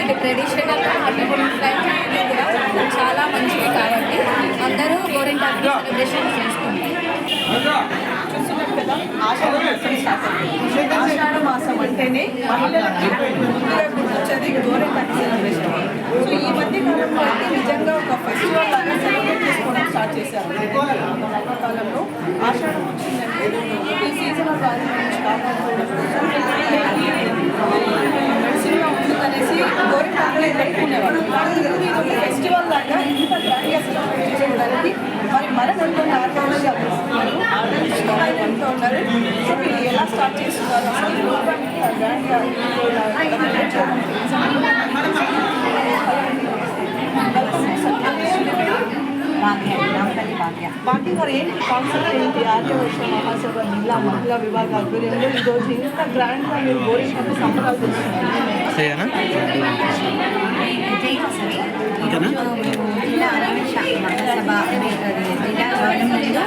ఇది ట్రెడిషనల్ కూడా చాలా మంచిది కాబట్టి అందరూ గోరింటాకు సెలబ్రేషన్ చేసుకుంటారు. ఆషాఢ మాసం అంటేనే మహిళలకి వచ్చేది గోరింటాకు సెలబ్రేషన్. సో ఈ మధ్య కాలంలో అయితే నిజంగా ఒక ఫెస్టివల్ లాగా సెలబ్రేట్ చేసుకోవడం స్టార్ట్ చేశారు. కాలంలో ఆషాఢం వచ్చిందంటే ఈ సీజనల్ వ్యాధి నుంచి కాపాడుకోవడం మెడిసిన్గా ఉంటుందనేసి గోరింటాకులే పెట్టుకునేవారు. ఇది ఒక ఫెస్టివల్ లాగా ఇంత గ్రాండ్గా సెలబ్రేట్ చేసుకోవడానికి మరి మరొక ఆర్గనైజేషన్ అంటూ ఉన్నారు. సో వీళ్ళు ఎలా స్టార్ట్ చేస్తున్నారు అసలు ఈ ప్రోగ్రామ్ గ్రాండ్గా బాకీ గారు ఏంటి కాన్సెప్ట్ ఏంటి? ఆర్యవైశ్య మహాసభ జిల్లా మహిళా విభాగ ఆధ్వర్యంలో ఈరోజు ఇంత గ్రాండ్గా మీరు గోరింటాకు సంబరాలు చేస్తున్నారు. జిల్లా ఆర్యవైశ్య మహాసభ జిల్లా గవర్నమెంట్లో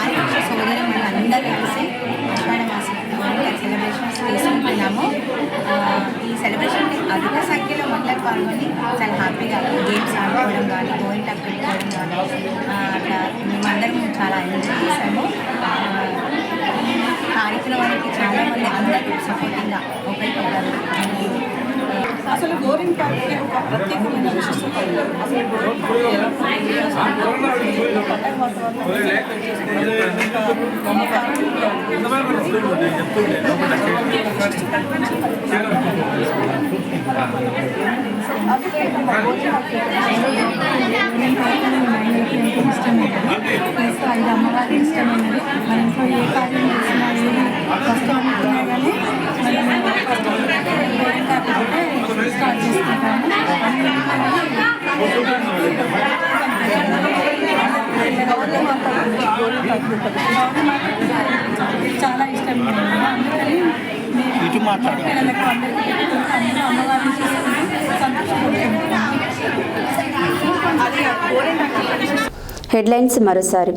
ఆర్యవైశ్య సోదరులు అందరూ కలిసి ఆషాఢ మాసం సెలబ్రేషన్స్ చేసుకుంటున్నాము. ఈ సెలబ్రేషన్ అధిక సంఖ్యలో మహిళలు పాల్గొని చాలా హ్యాపీగా గేమ్స్ ఆడుకోవడం కానీ గోరింటాకు పెట్టుకోవడం కానీ అట్లా మేమందరం చాలా ఎంజాయ్ చేసాము. కార్యక్రమానికి చాలామంది అందరూ సపోర్టింగ్గా ఒకరికొకరు అసలు గోరింటాకు ఒక ప్రత్యేకమైన విశిష్టత ఉంది. అసలు ఇది అమ్మవారి ఇష్టమైనది. మన ఇంట్లో ఏ కార్యం చేసినా ఏది కష్టం అనుకున్నా కానీ మనం స్టార్ట్ చేసుకుంటాము. చాలా ఇష్టం అందుకని పిల్లలకు అందరికీ అమ్మవారిని హెడ్లైన్స్ మరోసారి.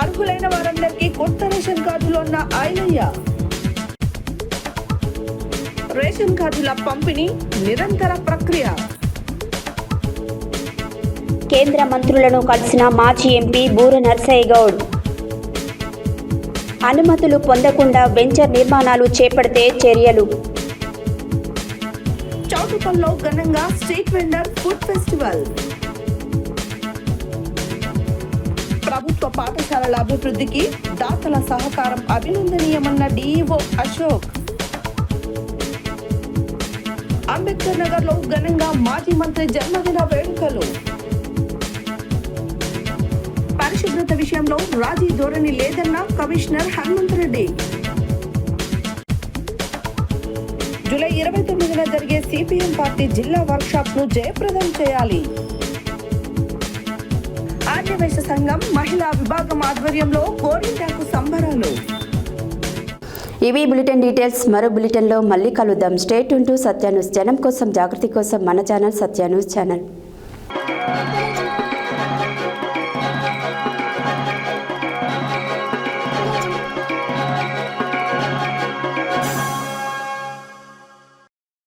అర్హులైన వారందరికీ కొత్త రేషన్ కార్డులు అన్న ఐలయ్య. రేషన్ కార్డుల పంపిణీ నిరంతర ప్రక్రియ. కేంద్ర మంత్రులను కలిసిన మాజీ ఎంపీ బూర నర్సయ్య గౌడ్. అనుమతులు పొందకుండా వెంచర్ నిర్మాణాలు చేపడితే చర్యలు. చౌటుపల్లో ఘనంగా స్ట్రీట్ వెండర్ ఫుడ్ ఫెస్టివల్. ప్రభుత్వ పాఠశాలల అభివృద్ధికి దాతల సహకారం అభినందనీయమన్న డీఈఓ అశోక్. అంబేద్కర్ నగర్ లో ఘనంగా మాజీ మంత్రి జన్మదిన వేడుకలు. పరిశుభ్రత విషయంలో రాజీ ధోరణి లేదన్న కమిషనర్ హనుమంతరెడ్డి. జూలై 29న జరిగే సిపిఎం పార్టీ జిల్లా వర్క్షాప్ ను జయప్రదం చేయాలి. ఆర్యవైశ్య సంఘం మహిళా విభాగం ఆధ్వర్యంలో గోరింటాకు సంబరాలు. ఇవి బులెటిన్ డీటెయిల్స్. మరో బులెటిన్లో మళ్ళీ కలుద్దాం. Stay tune to Satya news. జనం కోసం జాగృతి కోసం మన ఛానల్ సత్య న్యూస్ ఛానల్.